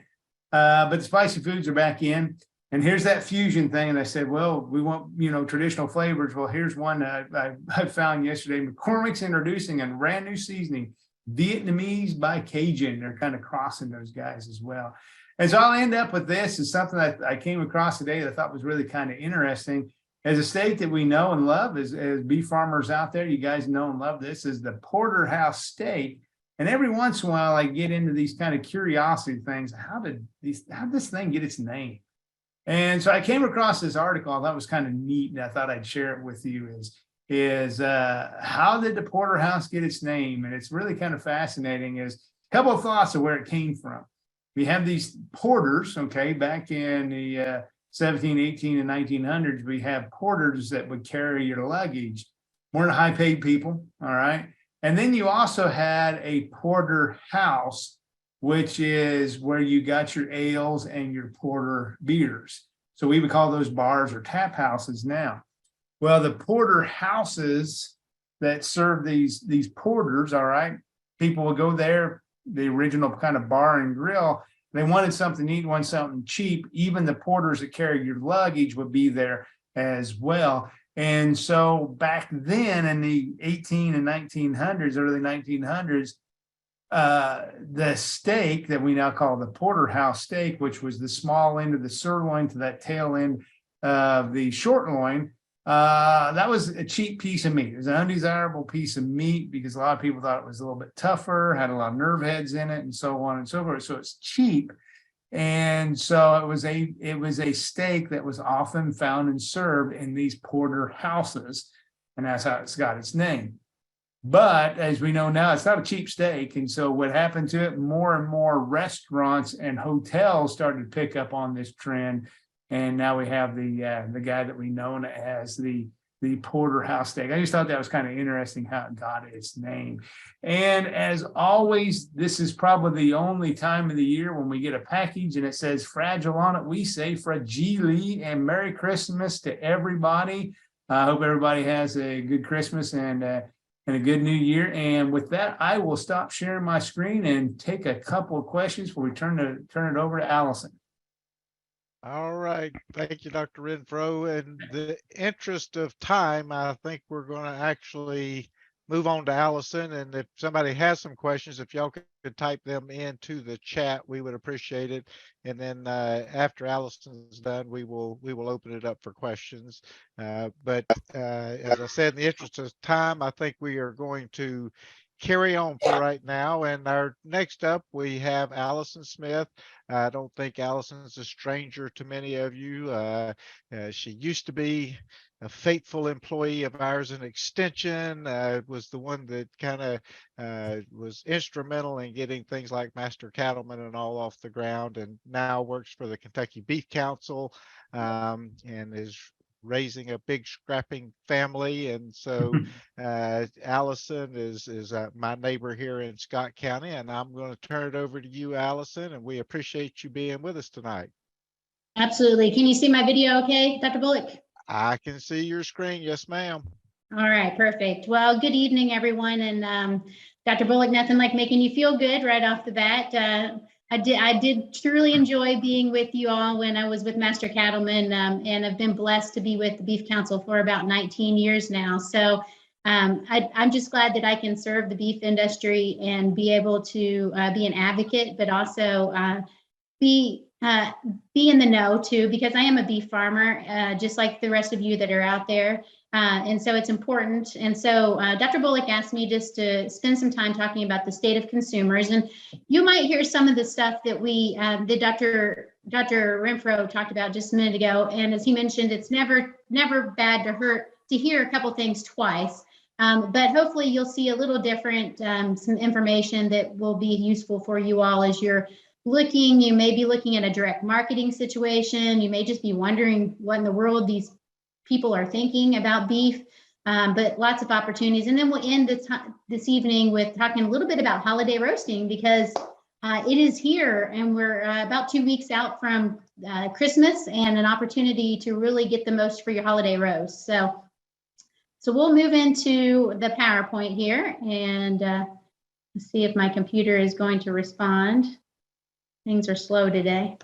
But the spicy foods are back in. And here's that fusion thing. And I said, well, we want, traditional flavors. Well, here's one I found yesterday. McCormick's introducing a brand new seasoning, Vietnamese by Cajun. They're kind of crossing those guys as well. And so I'll end up with this is something that I came across today that I thought was really kind of interesting. As a state that we know and love, as beef farmers out there, you guys know and love this, is the porterhouse steak. And every once in a while, I get into these kind of curiosity things. How did this thing get its name? And so I came across this article that was kind of neat, and I thought I'd share it with you. Is how did the porterhouse get its name? And it's really kind of fascinating. Is a couple of thoughts of where it came from. We have these porters, okay, back in the 17, 18, and 1900s, we have porters that would carry your luggage, more than high-paid people, all right? And then you also had a porterhouse, which is where you got your ales and your porter beers. So we would call those bars or tap houses now. Well, the porterhouses that serve these porters, all right, people will go there, the original kind of bar and grill. They wanted something to eat, wanted something cheap. Even the porters that carry your luggage would be there as well. And so back then in the 18 and 1900s, early 1900s, the steak that we now call the porterhouse steak, which was the small end of the sirloin to that tail end of the short loin, that was a cheap piece of meat. It was an undesirable piece of meat because a lot of people thought it was a little bit tougher, had a lot of nerve heads in it, and so on and so forth. So it's cheap. And so it was a steak that was often found and served in these porterhouses, and that's how it's got its name. But as we know now, it's not a cheap steak. And so what happened to it, more and more restaurants and hotels started to pick up on this trend. And now we have the guy that we know as the porterhouse steak. I just thought that was kind of interesting how it got its name. And as always, this is probably the only time of the year when we get a package and it says fragile on it. We say fragile and Merry Christmas to everybody. I hope everybody has a good Christmas and a good new year. And with that, I will stop sharing my screen and take a couple of questions before we turn it over to Alison. All right. Thank you, Dr. Renfrow. In the interest of time, I think we're going to actually move on to Alison. And if somebody has some questions, if y'all could type them into the chat, we would appreciate it. And then after Alison's done, we will open it up for questions. But as I said, in the interest of time, I think we are going to carry on for right now. And our next up, we have Alison Smith. I don't think Alison's a stranger to many of you. She used to be a faithful employee of ours in Extension, was the one that kind of was instrumental in getting things like Master Cattlemen and all off the ground, and now works for the Kentucky Beef Council, and is raising a big scrapping family. And so Alison is my neighbor here in Scott County, and I'm going to turn it over to you, Alison, and we appreciate you being with us tonight. Absolutely. Can you see my video okay, Dr. Bullock? I can see your screen. Yes, ma'am. All right, perfect. Well, good evening, everyone. And Dr. Bullock, nothing like making you feel good right off the bat. I did truly enjoy being with you all when I was with Master Cattlemen, and I've been blessed to be with the Beef Council for about 19 years now. So I'm just glad that I can serve the beef industry and be able to be an advocate, but also be in the know too, because I am a beef farmer, just like the rest of you that are out there. And so it's important. And so Dr. Bullock asked me just to spend some time talking about the state of consumers. And you might hear some of the stuff that that Dr. Rentfrow talked about just a minute ago. And as he mentioned, it's never bad to hear a couple things twice. But hopefully you'll see a little different, some information that will be useful for you all as you're looking. You may be looking at a direct marketing situation. You may just be wondering what in the world these people are thinking about beef, but lots of opportunities. And then we'll end this evening with talking a little bit about holiday roasting, because it is here and we're about 2 weeks out from Christmas, and an opportunity to really get the most for your holiday roast. So we'll move into the PowerPoint here, and let's see if my computer is going to respond. Things are slow today.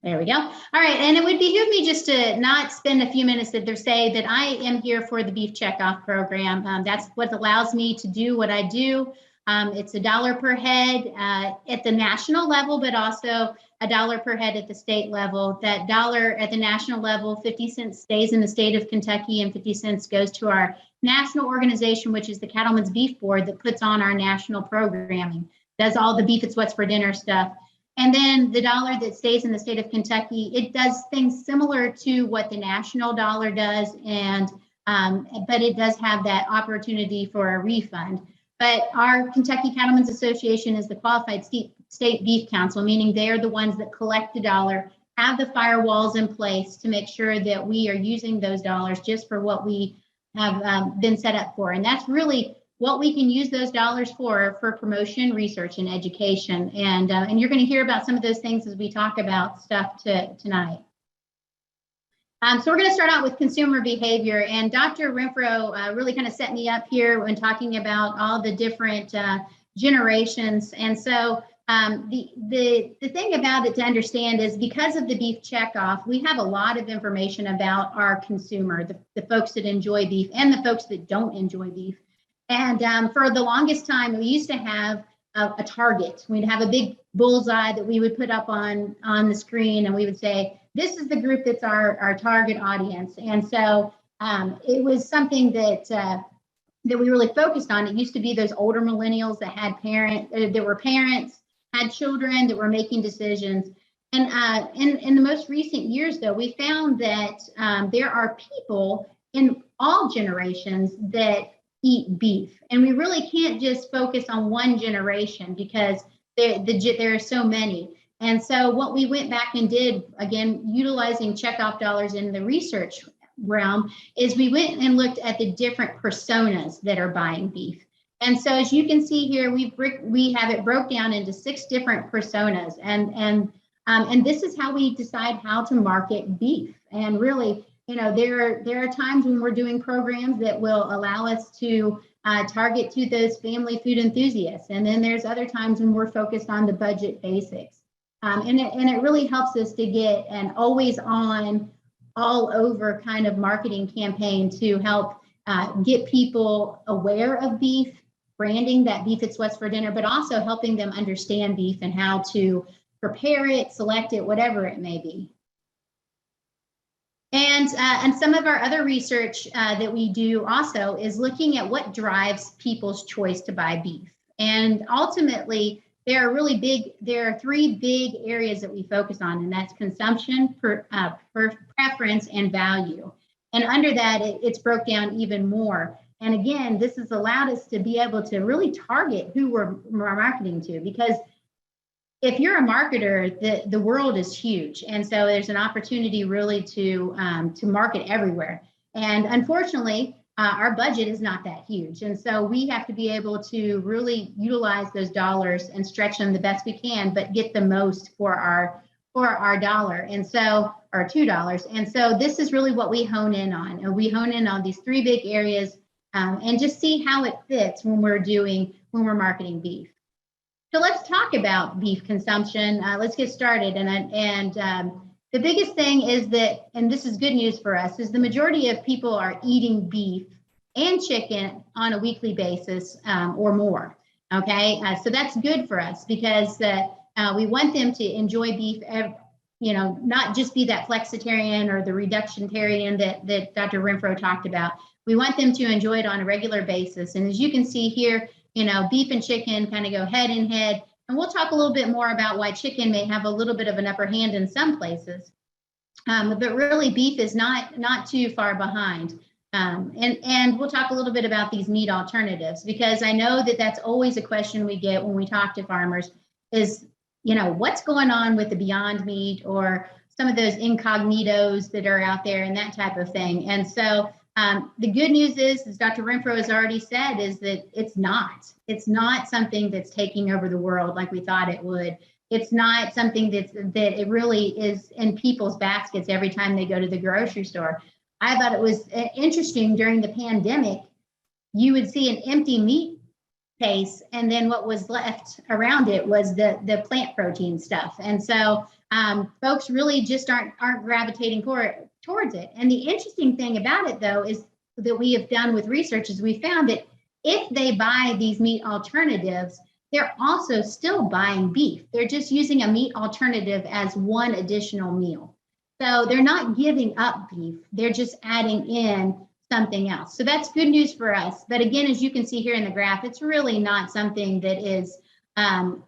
There we go. All right, and it would behoove me just to not spend a few minutes to say that I am here for the Beef Checkoff program. That's what allows me to do what I do. It's $1 per head at the national level, but also $1 per head at the state level. That dollar at the national level, 50 cents stays in the state of Kentucky, and 50 cents goes to our national organization, which is the Cattlemen's Beef Board, that puts on our national programming, does all the Beef It's What's for Dinner stuff. And then the dollar that stays in the state of Kentucky, it does things similar to what the national dollar does, and but it does have that opportunity for a refund. But our Kentucky Cattlemen's Association is the qualified state beef council, meaning they are the ones that collect the dollar, have the firewalls in place to make sure that we are using those dollars just for what we have been set up for. And that's really what we can use those dollars for promotion, research, and education. And you're going to hear about some of those things as we talk about stuff tonight. So we're going to start out with consumer behavior, and Dr. Rentfrow really kind of set me up here when talking about all the different generations. And so the thing about it to understand is, because of the Beef Checkoff, we have a lot of information about our consumer, the folks that enjoy beef and the folks that don't enjoy beef. And for the longest time, we used to have a target. We'd have a big bullseye that we would put up on the screen, and we would say, this is the group that's our target audience. And so it was something that we really focused on. It used to be those older millennials that had were parents, had children, that were making decisions. And in the most recent years, though, we found that there are people in all generations that eat beef. And we really can't just focus on one generation, because there are so many. And so what we went back and did, again, utilizing checkoff dollars in the research realm, is we went and looked at the different personas that are buying beef. And so as you can see here, we have it broke down into 6 different personas, and this is how we decide how to market beef. And really, there are times when we're doing programs that will allow us to target to those family food enthusiasts, and then there's other times when we're focused on the budget basics. And it really helps us to get an always on, all over kind of marketing campaign to help get people aware of beef, branding that beef it's what's for dinner, but also helping them understand beef and how to prepare it, select it, whatever it may be. And some of our other research that we do also is looking at what drives people's choice to buy beef. And ultimately, there are 3 big areas that we focus on, and that's consumption, preference, and value. And under that, it's broke down even more. And again, this has allowed us to be able to really target who we're marketing to, because if you're a marketer, the world is huge. And so there's an opportunity really to market everywhere. And unfortunately, our budget is not that huge. And so we have to be able to really utilize those dollars and stretch them the best we can, but get the most for our dollar. And so, or $2. And so this is really what we hone in on. And we hone in on these 3 big areas and just see how it fits when we're marketing beef. So let's talk about beef consumption. Let's get started. And the biggest thing is that, and this is good news for us, is the majority of people are eating beef and chicken on a weekly basis or more. Okay, so that's good for us, because we want them to enjoy beef, not just be that flexitarian or the reductionitarian that Dr. Rentfrow talked about. We want them to enjoy it on a regular basis. And as you can see here, beef and chicken kind of go head in head. And we'll talk a little bit more about why chicken may have a little bit of an upper hand in some places. But really, beef is not too far behind. And we'll talk a little bit about these meat alternatives, because I know that that's always a question we get when we talk to farmers is, what's going on with the Beyond Meat or some of those incognitos that are out there and that type of thing. And so the good news is, as Dr. Rentfrow has already said, is that it's not something that's taking over the world like we thought it would. It's not something that it really is in people's baskets every time they go to the grocery store. I thought it was interesting during the pandemic, you would see an empty meat case, and then what was left around it was the plant protein stuff. And so folks really just aren't gravitating towards it. And the interesting thing about it, though, is that we have done with research is we found that if they buy these meat alternatives, they're also still buying beef. They're just using a meat alternative as one additional meal. So they're not giving up beef. They're just adding in something else. So that's good news for us. But again, as you can see here in the graph, it's really not something that is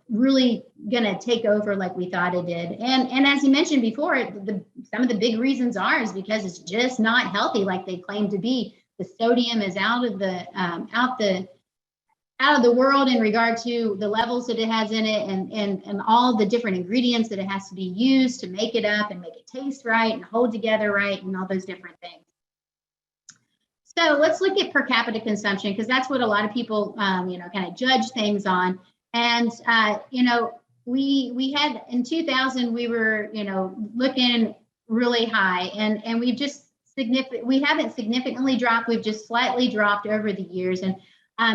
really going to take over like we thought it did. And as you mentioned before, some of the big reasons is because it's just not healthy like they claim to be. The sodium is out of the world in regard to the levels that it has in it, and all the different ingredients that it has to be used to make it up and make it taste right and hold together right and all those different things. So let's look at per capita consumption, because that's what a lot of people kind of judge things on. And we had in 2000 we were looking really high, and we haven't significantly dropped. We've just slightly dropped over the years, and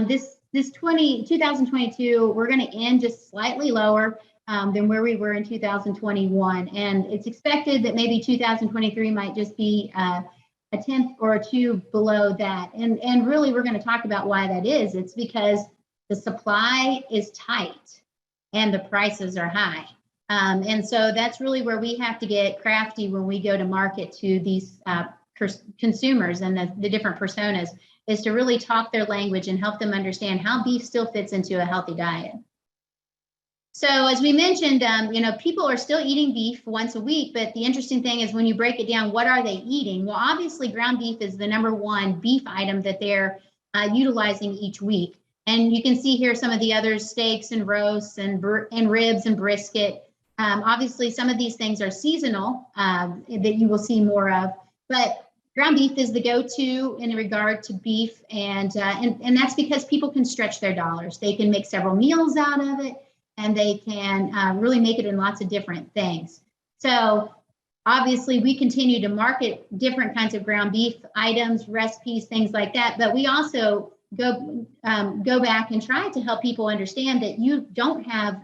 this 2022 we're going to end just slightly lower than where we were in 2021, and it's expected that maybe 2023 might just be a tenth or two below that. And really, we're going to talk about why that is. It's because the supply is tight and the prices are high. And so that's really where we have to get crafty when we go to market to these consumers and the different personas, is to really talk their language and help them understand how beef still fits into a healthy diet. So as we mentioned, people are still eating beef once a week, but the interesting thing is when you break it down, what are they eating? Well, obviously ground beef is the #1 beef item that they're utilizing each week. And you can see here some of the other steaks and roasts and ribs and brisket. Obviously, some of these things are seasonal that you will see more of, but ground beef is the go-to in regard to beef, and that's because people can stretch their dollars. They can make several meals out of it, and they can really make it in lots of different things. So obviously, we continue to market different kinds of ground beef items, recipes, things like that. But we also go back and try to help people understand that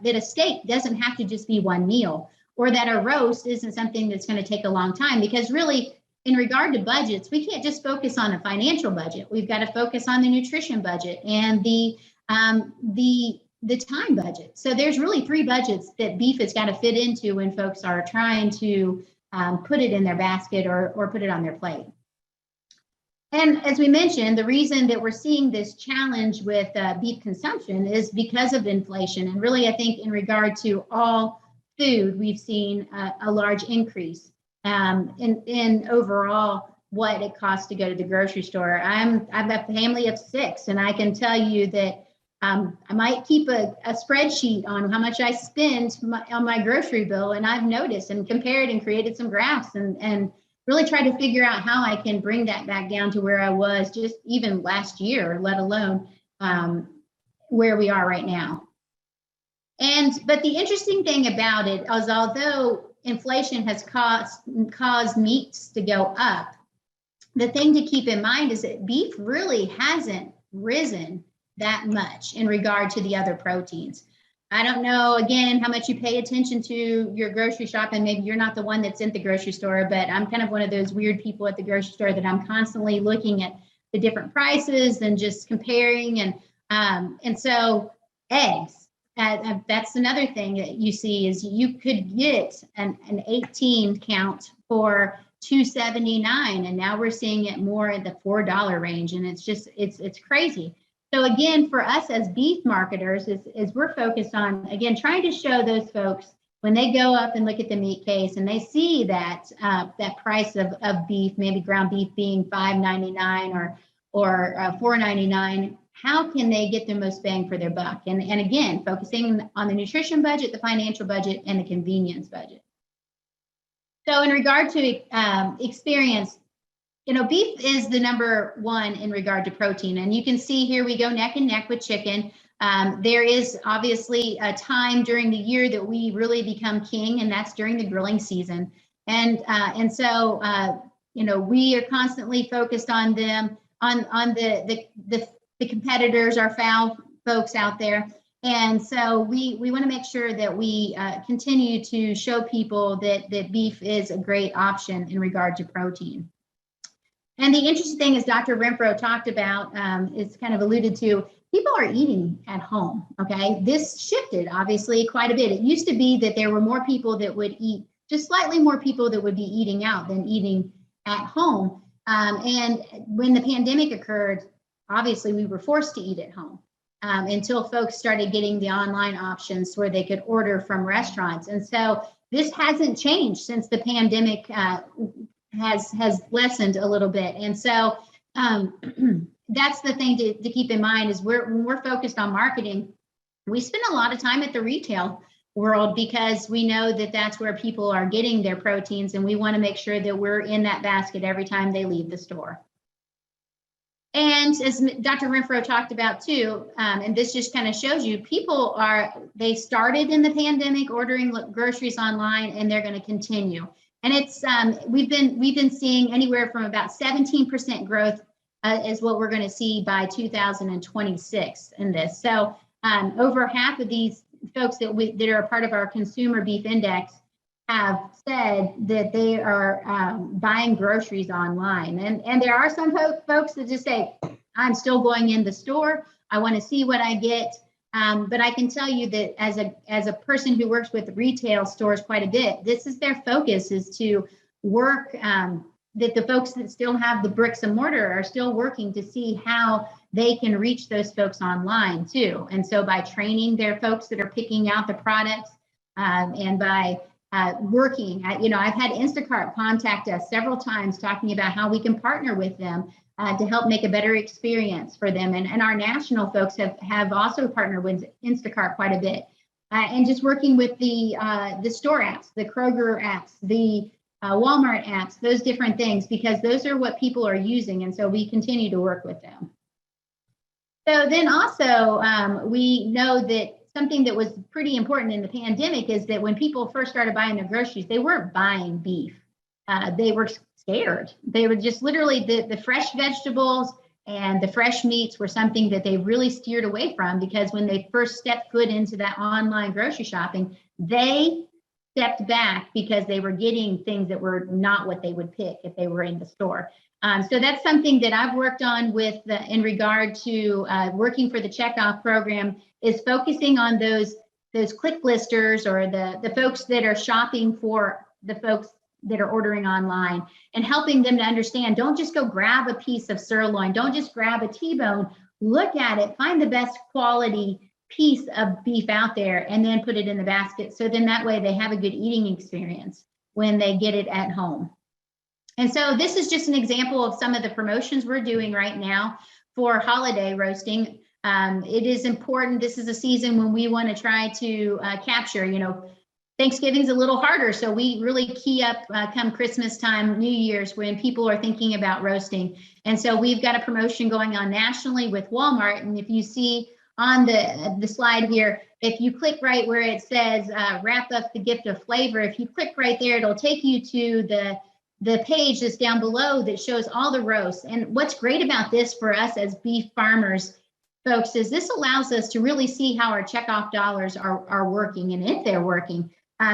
that a steak doesn't have to just be one meal, or that a roast isn't something that's going to take a long time. Because really, in regard to budgets, we can't just focus on a financial budget. We've got to focus on the nutrition budget and the time budget. So there's really 3 budgets that beef has got to fit into when folks are trying to put it in their basket or put it on their plate. And as we mentioned, the reason that we're seeing this challenge with beef consumption is because of inflation. And really, I think in regard to all food, we've seen a large increase in overall what it costs to go to the grocery store. I've a family of 6, and I can tell you that I might keep a spreadsheet on how much I spend on my grocery bill, and I've noticed and compared and created some graphs and really tried to figure out how I can bring that back down to where I was just even last year, let alone where we are right now. But the interesting thing about it is, although inflation has caused meats to go up, the thing to keep in mind is that beef really hasn't risen that much in regard to the other proteins. I don't know, again, how much you pay attention to your grocery shop, and maybe you're not the one that's in the grocery store, but I'm kind of one of those weird people at the grocery store that I'm constantly looking at the different prices and just comparing. And so eggs, that's another thing that you see is you could get an 18 count for $2.79, and now we're seeing it more at the $4 range, and it's crazy. So again, for us as beef marketers, is we're focused on, again, trying to show those folks when they go up and look at the meat case and they see that that price of beef, maybe ground beef being $5.99 or $4.99, how can they get the most bang for their buck? And again, focusing on the nutrition budget, the financial budget, and the convenience budget. So in regard to experience, beef is the number 1 in regard to protein. And you can see here we go neck and neck with chicken. There is obviously a time during the year that we really become king, and that's during the grilling season. And so we are constantly focused on them, on the competitors, our fowl folks out there. And so we want to make sure that we continue to show people that beef is a great option in regard to protein. And the interesting thing is Dr. Rentfrow talked about, it's kind of alluded to, people are eating at home, okay? This shifted, obviously, quite a bit. It used to be that there were more people that would eat, just slightly more people that would be eating out than eating at home. And when the pandemic occurred, obviously, we were forced to eat at home until folks started getting the online options where they could order from restaurants. And so this hasn't changed since the pandemic has lessened a little bit. And so that's the thing to keep in mind is when we're focused on marketing, we spend a lot of time at the retail world because we know that that's where people are getting their proteins, and we want to make sure that we're in that basket every time they leave the store. And as Dr. Rentfrow talked about too, and this just kind of shows you, they started in the pandemic ordering groceries online, and they're going to continue. And it's we've been seeing anywhere from about 17% growth is what we're going to see by 2026 in this. So over half of these folks that are a part of our consumer beef index have said that they are buying groceries online. And there are some folks that just say, I'm still going in the store. I want to see what I get. But I can tell you that as a person who works with retail stores quite a bit, this is their focus, is to work, that the folks that still have the bricks and mortar are still working to see how they can reach those folks online too. And so by training their folks that are picking out the products and by working, I've had Instacart contact us several times talking about how we can partner with them to help make a better experience for them. And our national folks have also partnered with Instacart quite a bit. And just working with the store apps, the Kroger apps, the Walmart apps, those different things, because those are what people are using. And so we continue to work with them. So then also, we know that something that was pretty important in the pandemic is that when people first started buying their groceries, they weren't buying beef. They were scared. They were just literally the fresh vegetables and the fresh meats were something that they really steered away from, because when they first stepped foot into that online grocery shopping, they stepped back because they were getting things that were not what they would pick if they were in the store. So that's something that I've worked on with in regard to working for the checkoff program, is focusing on those click listers, or the folks that are shopping for the folks that are ordering online, and helping them to understand, don't just go grab a piece of sirloin, don't just grab a T-bone, look at it, find the best quality piece of beef out there, and then put it in the basket. So then that way they have a good eating experience when they get it at home. And so this is just an example of some of the promotions we're doing right now for holiday roasting. It is important. This is a season when we want to try to capture, Thanksgiving's a little harder, so we really key up come Christmas time, New Year's, when people are thinking about roasting. And so we've got a promotion going on nationally with Walmart. And if you see on the slide here, if you click right where it says wrap up the gift of flavor, if you click right there, it'll take you to the page that's down below that shows all the roasts. And what's great about this for us as beef farmers, folks, is this allows us to really see how our checkoff dollars are working, and if they're working.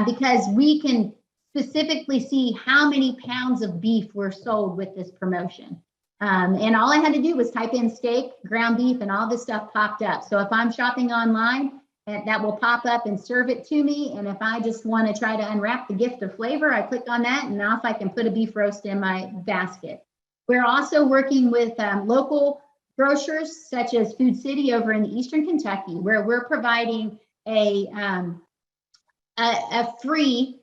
Because we can specifically see how many pounds of beef were sold with this promotion. And all I had to do was type in steak, ground beef, and all this stuff popped up. So if I'm shopping online, that will pop up and serve it to me. And if I just want to try to unwrap the gift of flavor, I click on that, and now if I can put a beef roast in my basket. We're also working with local grocers such as Food City over in Eastern Kentucky, where we're providing a free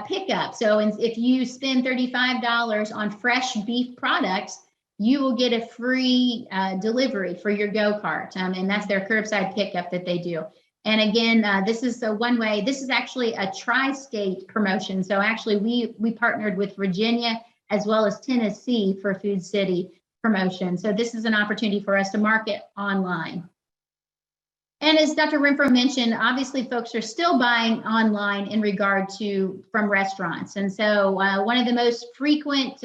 pickup. So if you spend $35 on fresh beef products, you will get a free delivery for your go-kart. And that's their curbside pickup that they do. And again, this is a one-way. This is actually a tri-state promotion. So actually we partnered with Virginia as well as Tennessee for Food City promotion. So this is an opportunity for us to market online. And as Dr. Rentfrow mentioned, obviously folks are still buying online in regard to from restaurants. And so one of the most frequent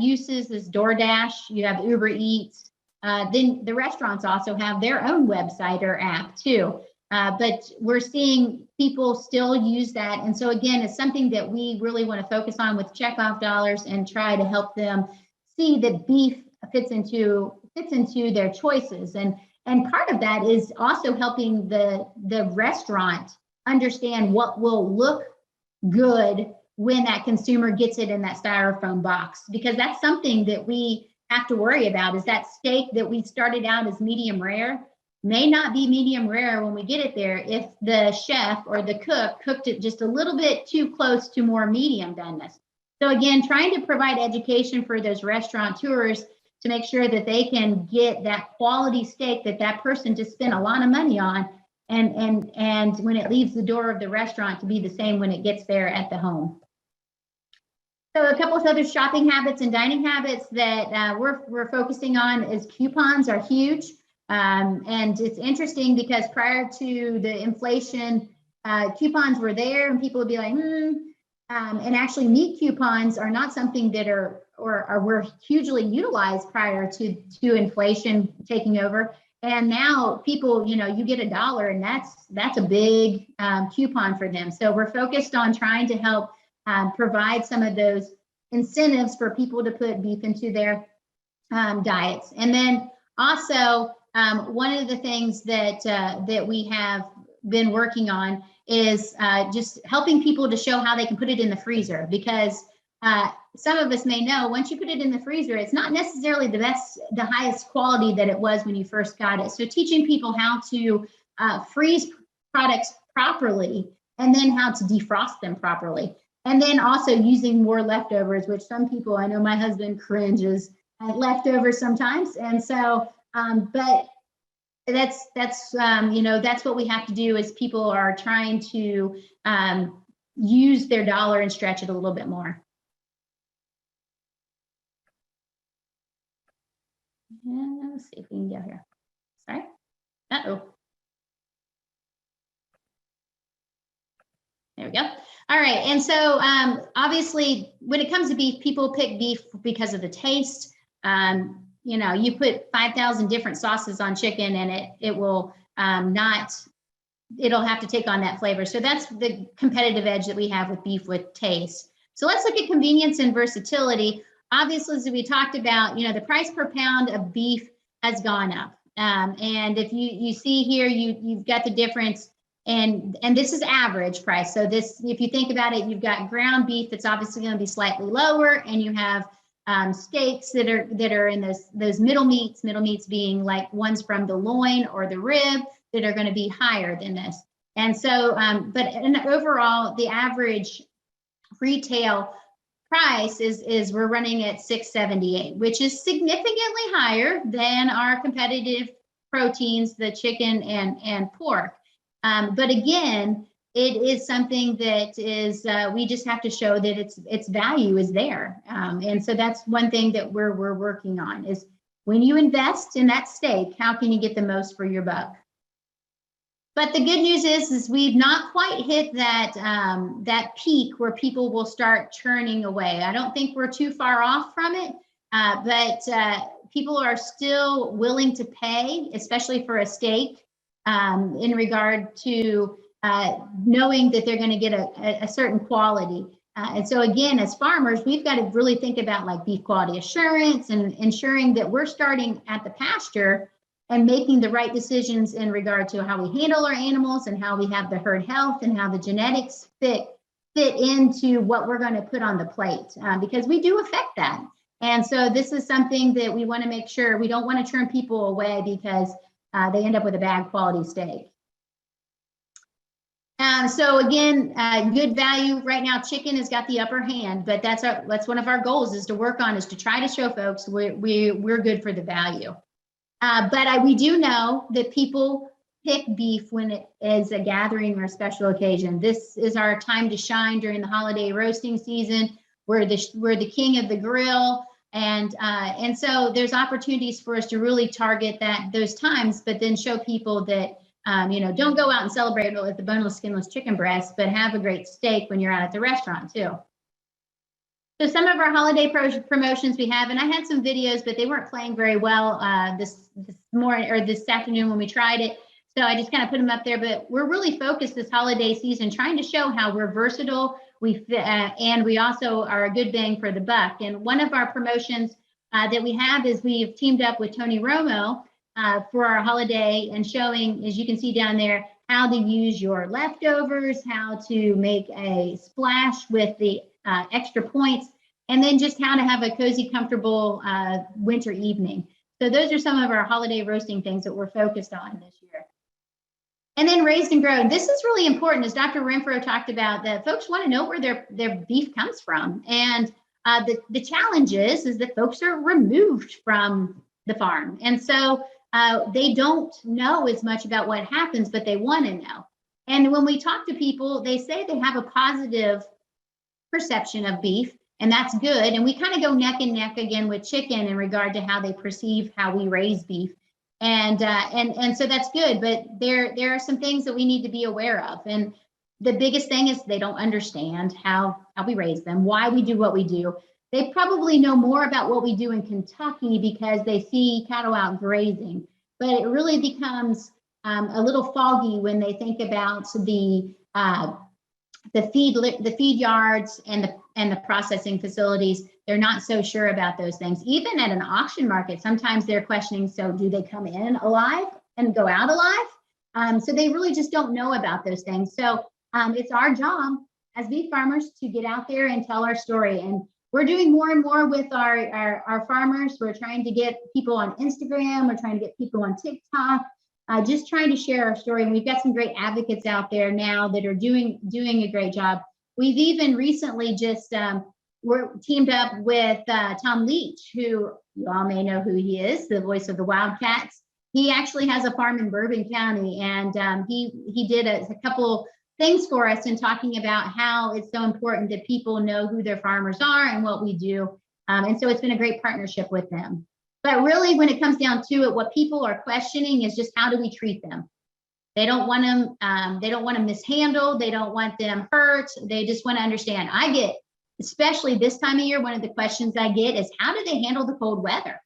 uses is DoorDash. You have Uber Eats. Then the restaurants also have their own website or app too. But we're seeing people still use that. And so again, it's something that we really want to focus on with checkoff dollars and try to help them see that beef fits into their choices. And part of that is also helping the restaurant understand what will look good when that consumer gets it in that styrofoam box, because that's something that we have to worry about, is that steak that we started out as medium rare may not be medium rare when we get it there if the chef or the cook cooked it just a little bit too close to more medium doneness. So again, trying to provide education for those restaurateurs to make sure that they can get that quality steak that person just spent a lot of money on, and when it leaves the door of the restaurant to be the same when it gets there at the home. So a couple of other shopping habits and dining habits that we're focusing on is coupons are huge. And it's interesting because prior to the inflation, coupons were there and people would be like, and actually meat coupons are not something that were hugely utilized prior to inflation taking over. And now people, you get $1 and that's a big coupon for them. So we're focused on trying to help provide some of those incentives for people to put beef into their diets. And then also one of the things that we have been working on is just helping people to show how they can put it in the freezer, because some of us may know once you put it in the freezer, it's not necessarily the highest quality that it was when you first got it. So teaching people how to freeze products properly and then how to defrost them properly. And then also using more leftovers, which some people, I know my husband cringes at leftovers sometimes. And so, but that's what we have to do, is people are trying to use their dollar and stretch it a little bit more. And let's see if we can go here. Sorry. Uh-oh. There we go. All right. And so obviously, when it comes to beef, people pick beef because of the taste. You know, you put 5,000 different sauces on chicken and it will it'll have to take on that flavor. So that's the competitive edge that we have with beef with taste. So let's look at convenience and versatility. Obviously, as we talked about, you know, the price per pound of beef has gone up. And if you see here, you've got the difference. And this is average price. So this, if you think about it, you've got ground beef that's obviously going to be slightly lower, and you have steaks that are in those middle meats being like ones from the loin or the rib that are going to be higher than this. And so, but overall, the average retail price is we're running at $6.78, which is significantly higher than our competitive proteins, the chicken and pork. But again, it is something that is we just have to show that its value is there. And so that's one thing that we're working on is when you invest in that steak, how can you get the most for your buck? But the good news is we've not quite hit that that peak where people will start churning away. I don't think we're too far off from it, but people are still willing to pay, especially for a steak, in regard to knowing that they're going to get a certain quality. And so again, as farmers, we've got to really think about like beef quality assurance and ensuring that we're starting at the pasture and making the right decisions in regard to how we handle our animals and how we have the herd health and how the genetics fit into what we're going to put on the plate, because we do affect that. And so this is something that we want to make sure we don't want to turn people away because they end up with a bad quality steak. So again, good value right now. Chicken has got the upper hand, but that's one of our goals is to work on is to try to show folks we're good for the value. But we do know that people pick beef when it is a gathering or a special occasion. This is our time to shine during the holiday roasting season. We're the king of the grill. And so there's opportunities for us to really target those times, but then show people that, don't go out and celebrate with the boneless, skinless chicken breast, but have a great steak when you're out at the restaurant too. So some of our holiday promotions we have, and I had some videos, but they weren't playing very well this morning or this afternoon when we tried it. So I just kind of put them up there, but we're really focused this holiday season, trying to show how we're versatile. And we also are a good bang for the buck. And one of our promotions that we have is we've teamed up with Tony Romo for our holiday and showing, as you can see down there, how to use your leftovers, how to make a splash with the extra points, and then just how to have a cozy, comfortable winter evening. So those are some of our holiday roasting things that we're focused on this year. And then raised and grown. This is really important, as Dr. Rentfrow talked about, that folks want to know where their beef comes from. And the challenge is that folks are removed from the farm. And so they don't know as much about what happens, but they want to know. And when we talk to people, they say they have a positive perception of beef, and that's good. And we kind of go neck and neck again with chicken in regard to how they perceive how we raise beef. And so that's good, but there are some things that we need to be aware of. And the biggest thing is they don't understand how we raise them, why we do what we do. They probably know more about what we do in Kentucky because they see cattle out grazing, but it really becomes a little foggy when they think about the feed yards and the processing facilities. They're not so sure about those things. Even at an auction market, sometimes they're questioning, so do they come in alive and go out alive? So they really just don't know about those things. So it's our job as beef farmers to get out there and tell our story. And we're doing more and more with our farmers. We're trying to get people on Instagram. We're trying to get people on TikTok, just trying to share our story. And we've got some great advocates out there now that are doing a great job. We've even recently just we're teamed up with Tom Leach, who you all may know who he is, the voice of the Wildcats. He actually has a farm in Bourbon County, and he did a couple things for us in talking about how it's so important that people know who their farmers are and what we do. And so it's been a great partnership with them. But really, when it comes down to it, what people are questioning is just how do we treat them? They don't want them, they don't want them mishandled. They don't want them hurt. They just want to understand. I get, especially this time of year, one of the questions I get is how do they handle the cold weather?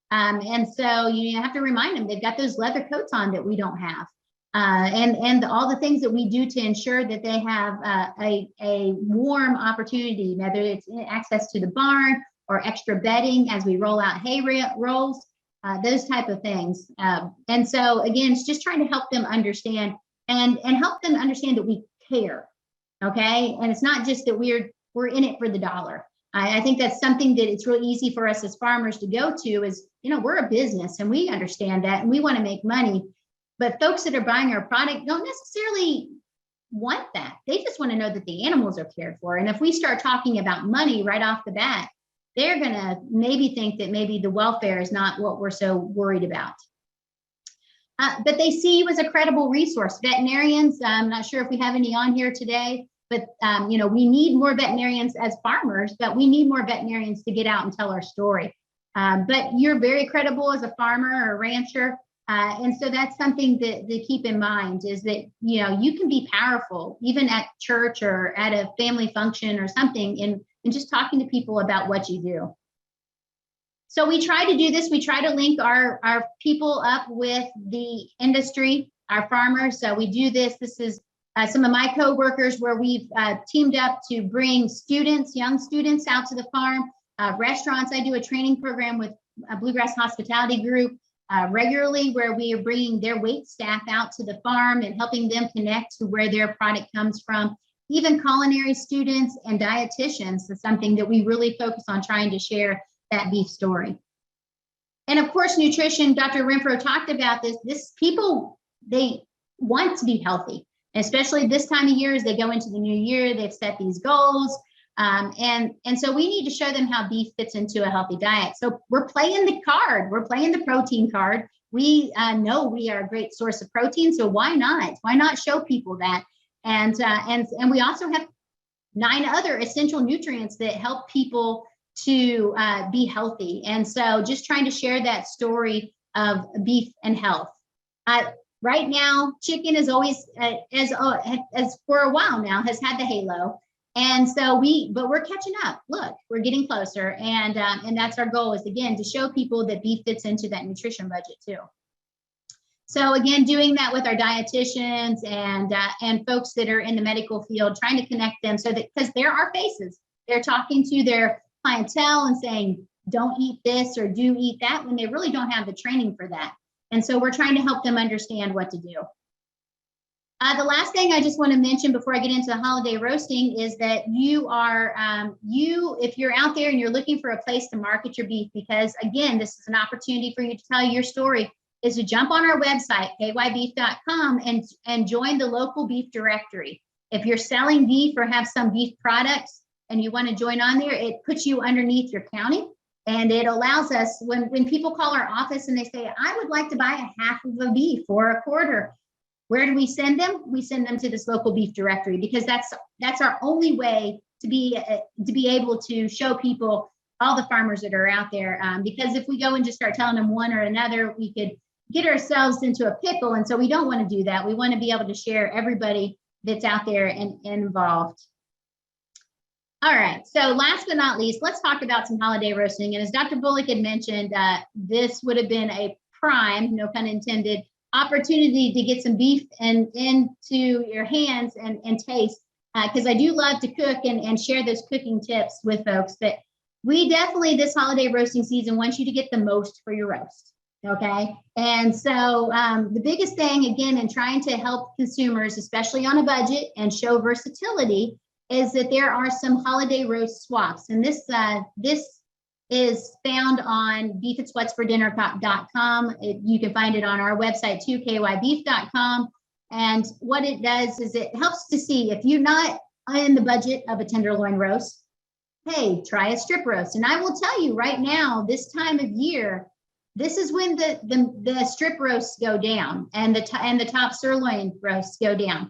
And so you have to remind them they've got those leather coats on that we don't have. And all the things that we do to ensure that they have a warm opportunity, whether it's access to the barn or extra bedding as we roll out hay rolls, those type of things. And so again, it's just trying to help them understand and help them understand that we care. Okay, and it's not just that we're in it for the dollar. I think that's something that it's really easy for us as farmers to go to is, we're a business and we understand that and we want to make money. But folks that are buying our product don't necessarily want that. They just want to know that the animals are cared for. And if we start talking about money right off the bat, they're going to maybe think that maybe the welfare is not what we're so worried about. But they see you as a credible resource. Veterinarians, I'm not sure if we have any on here today, but we need more veterinarians as farmers, but we need more veterinarians to get out and tell our story. But you're very credible as a farmer or a rancher. And so that's something to keep in mind is that, you can be powerful even at church or at a family function or something in just talking to people about what you do. So we try to do this. We try to link our people up with the industry, our farmers. So we do this. This is some of my co-workers where we've teamed up to bring students, young students out to the farm, restaurants. I do a training program with a Bluegrass Hospitality Group regularly where we are bringing their wait staff out to the farm and helping them connect to where their product comes from. Even culinary students and dietitians is something that we really focus on trying to share that beef story. And of course, nutrition, Dr. Rentfrow talked about this people, they want to be healthy, especially this time of year as they go into the new year, they've set these goals. And so we need to show them how beef fits into a healthy diet. So we're playing the card, we're playing the protein card. We know we are a great source of protein, so why not? Why not show people that? And we also have 9 other essential nutrients that help people to be healthy. And so just trying to share that story of beef and health. Right now, chicken is always, as for a while now, has had the halo. And so but we're catching up. Look, we're getting closer. And that's our goal is, again, to show people that beef fits into that nutrition budget too. So again, doing that with our dietitians and folks that are in the medical field, trying to connect them so that, because there are faces, they're talking to their clientele and saying, don't eat this or do eat that, when they really don't have the training for that. And so we're trying to help them understand what to do. The last thing I just want to mention before I get into the holiday roasting is that you are, if you're out there and you're looking for a place to market your beef, because again, this is an opportunity for you to tell your story, is to jump on our website, kybeef.com, and join the local beef directory. If you're selling beef or have some beef products and you want to join on there, it puts you underneath your county. And it allows us, when people call our office and they say, I would like to buy a half of a beef or a quarter, where do we send them? We send them to this local beef directory, because that's our only way to be able to show people all the farmers that are out there. Because if we go and just start telling them one or another, we could get ourselves into a pickle. And so we don't want to do that. We want to be able to share everybody that's out there and involved. All right, so last but not least, let's talk about some holiday roasting. And as Dr. Bullock had mentioned, this would have been a prime, no pun intended, opportunity to get some beef into your hands and taste, because I do love to cook and share those cooking tips with folks. But we definitely, this holiday roasting season, want you to get the most for your roast, okay? And so the biggest thing, again, in trying to help consumers, especially on a budget, and show versatility, is that there are some holiday roast swaps. And this is found on beefitswhatsfordinner.com. You can find it on our website too, kybeef.com. And what it does is it helps to see if you're not in the budget of a tenderloin roast, hey, try a strip roast. And I will tell you right now, this time of year, this is when the strip roasts go down and the top sirloin roasts go down.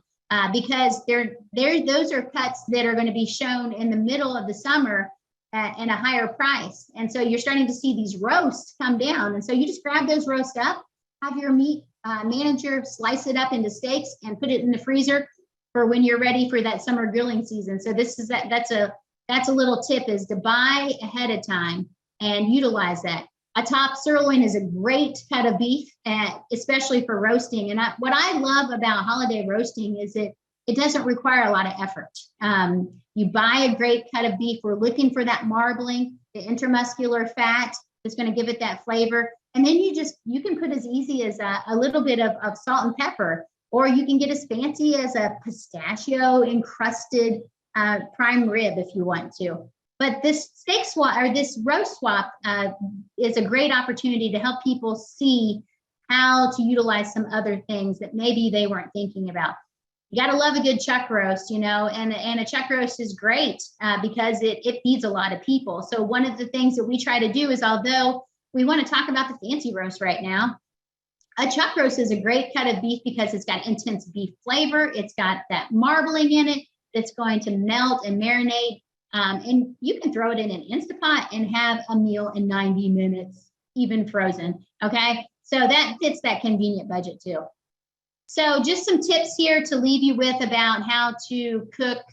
because those are cuts that are going to be shown in the middle of the summer at a higher price. And so you're starting to see these roasts come down. And so you just grab those roasts up, have your meat manager slice it up into steaks and put it in the freezer for when you're ready for that summer grilling season. So that's a little tip, is to buy ahead of time and utilize that. A top sirloin is a great cut of beef, especially for roasting. And what I love about holiday roasting is it doesn't require a lot of effort. You buy a great cut of beef. We're looking for that marbling, the intramuscular fat that's going to give it that flavor. And then you can put as easy as a little bit of salt and pepper, or you can get as fancy as a pistachio encrusted prime rib if you want to. But this steak swap, or this roast swap, is a great opportunity to help people see how to utilize some other things that maybe they weren't thinking about. You got to love a good chuck roast, and a chuck roast is great because it feeds a lot of people. So one of the things that we try to do is, although we want to talk about the fancy roast right now, a chuck roast is a great cut of beef because it's got intense beef flavor. It's got that marbling in it that's going to melt and marinate. And you can throw it in an Instapot and have a meal in 90 minutes, even frozen. Okay. So that fits that convenient budget too. So just some tips here to leave you with about how to cook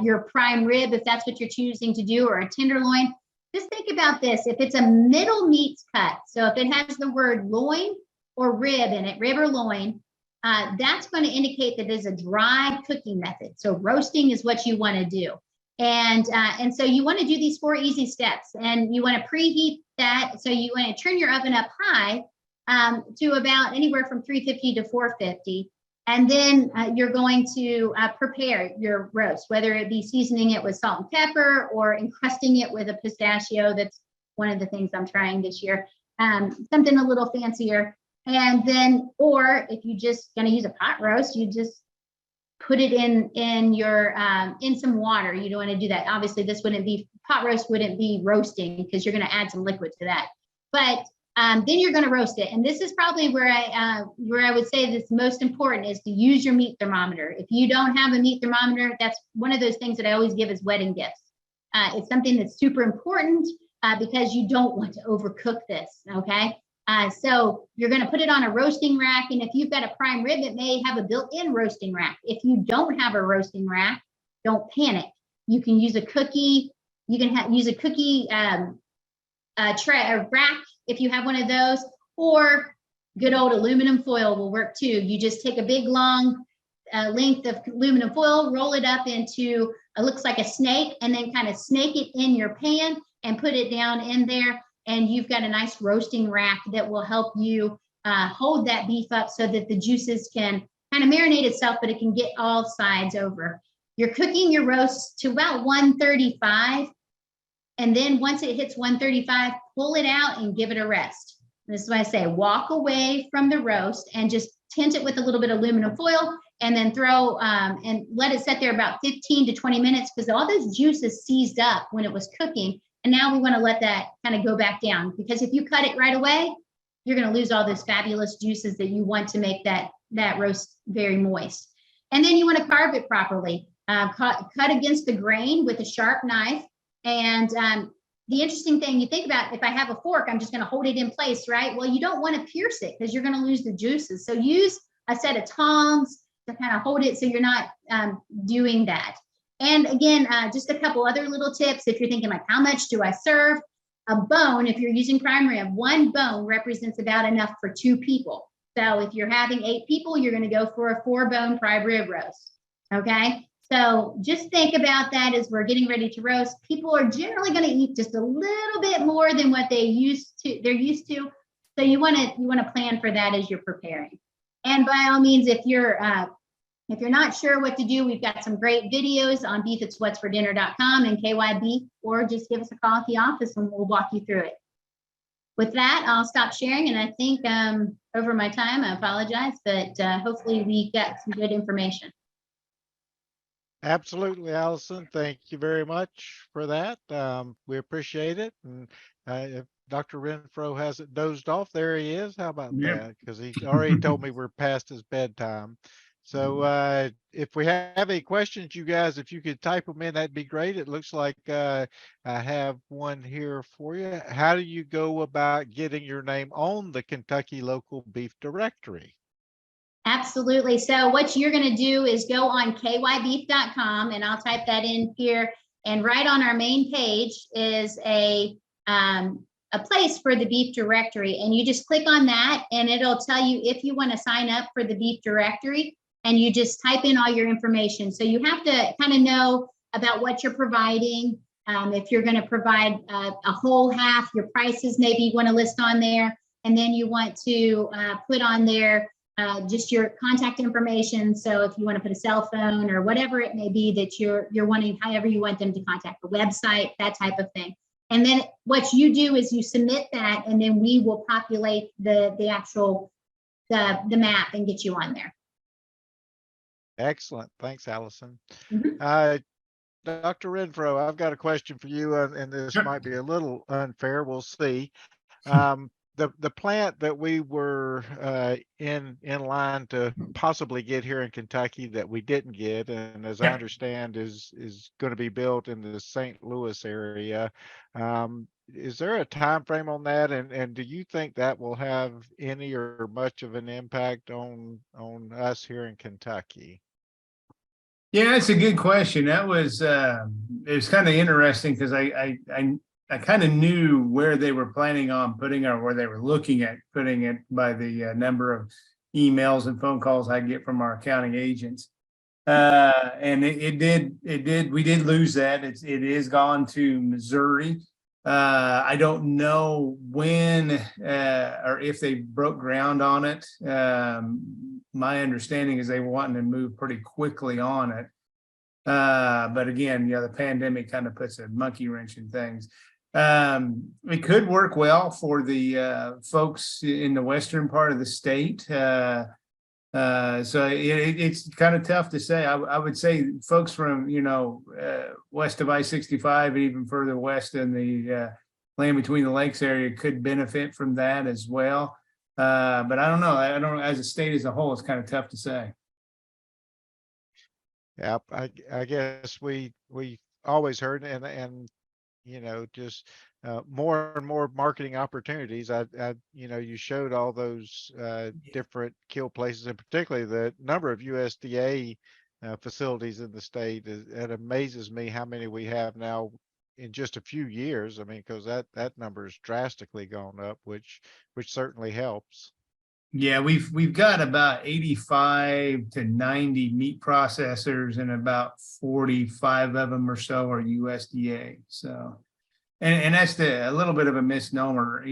your prime rib, if that's what you're choosing to do, or a tenderloin. Just think about this. If it's a middle meats cut, so if it has the word loin or rib in it, rib or loin, that's going to indicate that it's a dry cooking method. So roasting is what you want to do. And so you want to do these 4 easy steps, and you want to preheat that. So you want to turn your oven up high to about anywhere from 350 to 450. And then you're going to prepare your roast, whether it be seasoning it with salt and pepper or encrusting it with a pistachio. That's one of the things I'm trying this year. Something a little fancier. And then, or if you're just going to use a pot roast, you just put it in your in some water. You don't want to do that. Obviously, pot roast wouldn't be roasting because you're going to add some liquid to that. But then you're going to roast it. And this is probably where I would say that's most important, is to use your meat thermometer. If you don't have a meat thermometer, that's one of those things that I always give as wedding gifts. It's something that's super important because you don't want to overcook this. Okay. So you're going to put it on a roasting rack. And if you've got a prime rib, it may have a built-in roasting rack. If you don't have a roasting rack, don't panic. You can use a cookie. You can use a cookie tray or rack if you have one of those, or good old aluminum foil will work too. You just take a big long length of aluminum foil, roll it up into, it looks like a snake, and then kind of snake it in your pan and put it down in there. And you've got a nice roasting rack that will help you hold that beef up so that the juices can kind of marinate itself, but it can get all sides over. You're cooking your roast to about 135. And then once it hits 135, pull it out and give it a rest. This is why I say walk away from the roast and just tint it with a little bit of aluminum foil, and then throw and let it sit there about 15 to 20 minutes, because all those juices seized up when it was cooking. And now we want to let that kind of go back down, because if you cut it right away, you're going to lose all those fabulous juices that you want to make that roast very moist. And then you want to carve it properly. Cut against the grain with a sharp knife. And the interesting thing, you think about, if I have a fork, I'm just going to hold it in place, right? Well, you don't want to pierce it because you're going to lose the juices. So use a set of tongs to kind of hold it so you're not doing that. And again, just a couple other little tips. If you're thinking like, how much do I serve? A bone, if you're using prime rib, 1 bone represents about enough for 2 people. So if you're having 8 people, you're going to go for a 4-bone prime rib roast. Okay. So just think about that as we're getting ready to roast. People are generally going to eat just a little bit more than what they're used to. So you want to plan for that as you're preparing. And by all means, if you're not sure what to do, we've got some great videos on beefit'swhatsfordinner.com and KY Beef, or just give us a call at the office and we'll walk you through it. With that, I'll stop sharing, and I think over my time, I apologize, but hopefully we got some good information. Absolutely, Allison. Thank you very much for that. We appreciate it. And if Dr. Renfrow hasn't dozed off, there he is. How about that? Because he already told me we're past his bedtime. So if we have any questions, you guys, if you could type them in, that'd be great. It looks like I have one here for you. How do you go about getting your name on the Kentucky Local Beef Directory? Absolutely. So what you're going to do is go on kybeef.com, and I'll type that in here. And right on our main page is a place for the beef directory. And you just click on that, and it'll tell you if you want to sign up for the beef directory, and you just type in all your information. So you have to kind of know about what you're providing. If you're going to provide a whole half, your prices maybe you want to list on there. And then you want to put on there just your contact information. So if you want to put a cell phone or whatever it may be that you're wanting, however you want them to contact the website, that type of thing. And then what you do is you submit that, and then we will populate the actual the map and get you on there. Excellent. Thanks, Allison. Mm-hmm. Dr. Renfrow, I've got a question for you, and this might be a little unfair. We'll see. The plant that we were in line to possibly get here in Kentucky that we didn't get, and as I understand is going to be built in the St. Louis area. Is there a time frame on that, and do you think that will have any or much of an impact on us here in Kentucky? Yeah, it's a good question. That was it was kind of interesting because I kind of knew where they were planning on putting, or where they were looking at putting it, by the number of emails and phone calls I get from our accounting agents. And we did lose that. It is gone to Missouri. I don't know when or if they broke ground on it. My understanding is they were wanting to move pretty quickly on it. But again, the pandemic kind of puts a monkey wrench in things. It could work well for the folks in the western part of the state. So it's kind of tough to say. I would say folks from, west of I-65 and even further west in the land between the lakes area could benefit from that as well. But I don't know. As a state as a whole, it's kind of tough to say. Yeah, I guess we always heard, and just more and more marketing opportunities. You showed all those different kill places, and particularly the number of USDA facilities in the state. It amazes me how many we have now in just a few years. I mean, because that number has drastically gone up, which certainly helps. Yeah, we've got about 85 to 90 meat processors, and about 45 of them or so are USDA. So, and that's a little bit of a misnomer.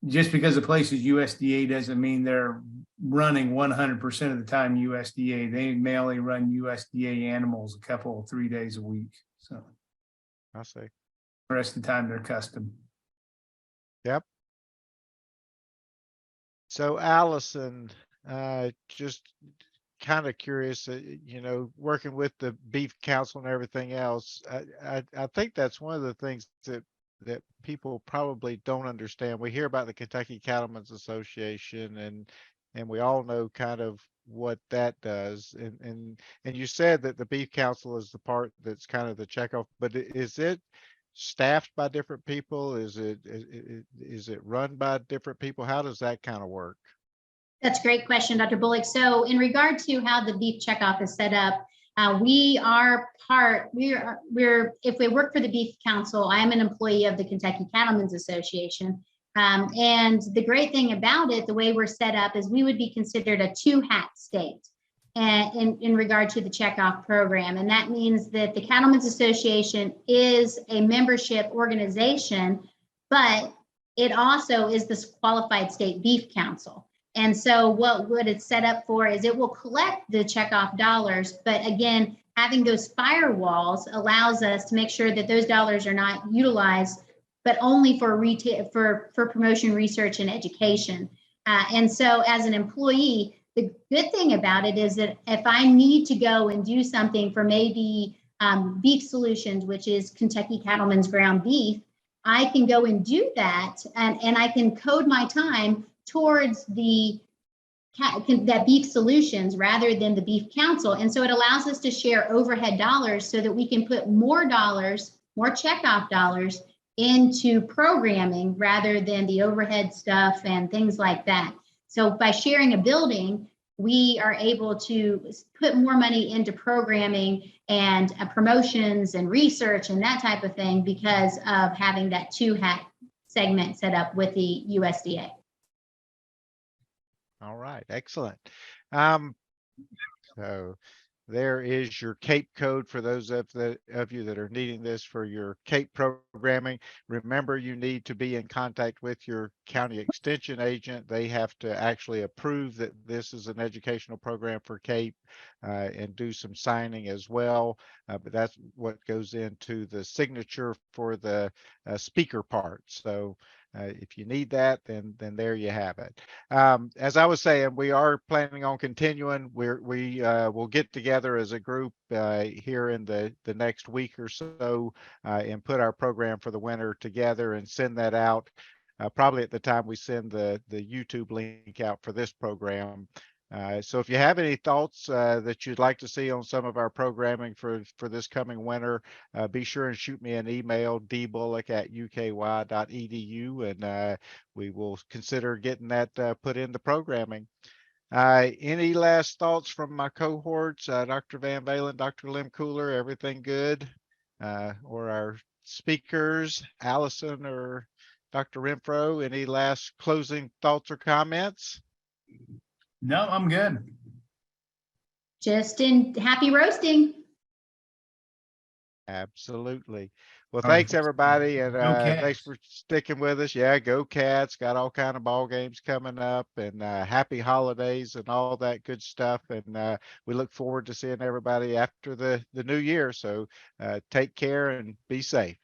Just because a place is USDA doesn't mean they're running 100% of the time USDA. They may only run USDA animals 3 days a week. So, I see. The rest of the time they're custom. Yep. So Allison, just kind of curious, working with the Beef Council and everything else, I think that's one of the things that people probably don't understand. We hear about the Kentucky Cattlemen's Association, and we all know kind of what that does. And you said that the Beef Council is the part that's kind of the checkoff, but is it staffed by different people? Is it run by different people? How does that kind of work? That's a great question, Dr. Bullock. So in regard to how the beef checkoff is set up, if we work for the Beef Council, I'm an employee of the Kentucky Cattlemen's Association. And the great thing about it, the way we're set up, is we would be considered a two-hat state in regard to the checkoff program. And that means that the Cattlemen's Association is a membership organization, but it also is this qualified state beef council. And so what it's set up for is it will collect the checkoff dollars, but again, having those firewalls allows us to make sure that those dollars are not utilized, but only for retail, for promotion, research, and education. And so as an employee, the good thing about it is that if I need to go and do something for maybe Beef Solutions, which is Kentucky Cattlemen's ground beef, I can go and do that, and I can code my time towards the that Beef Solutions rather than the Beef Council. And so it allows us to share overhead dollars so that we can put more dollars, more checkoff dollars into programming rather than the overhead stuff and things like that. So by sharing a building, we are able to put more money into programming and promotions and research and that type of thing because of having that 2-hat segment set up with the USDA. All right, excellent. So there is your CAPE code for those of you that are needing this for your CAPE programming. Remember, you need to be in contact with your county extension agent. They have to actually approve that this is an educational program for CAPE and do some signing as well. But that's what goes into the signature for the speaker part. So if you need that, then there you have it. As I was saying, we are planning on continuing. We will get together as a group here in the next week or so and put our program for the winter together and send that out probably at the time we send the YouTube link out for this program. So if you have any thoughts that you'd like to see on some of our programming for this coming winter, be sure and shoot me an email, dbullock@uky.edu, and we will consider getting that put in the programming. Any last thoughts from my cohorts? Dr. Van Valen, Dr. Lim Cooler, everything good? Or our speakers, Alison or Dr. Rentfrow, any last closing thoughts or comments? No, I'm good. Just in happy roasting. Absolutely. Well, thanks everybody, and thanks for sticking with us. Yeah, go Cats! Got all kind of ball games coming up, and happy holidays and all that good stuff. And we look forward to seeing everybody after the new year. So take care and be safe.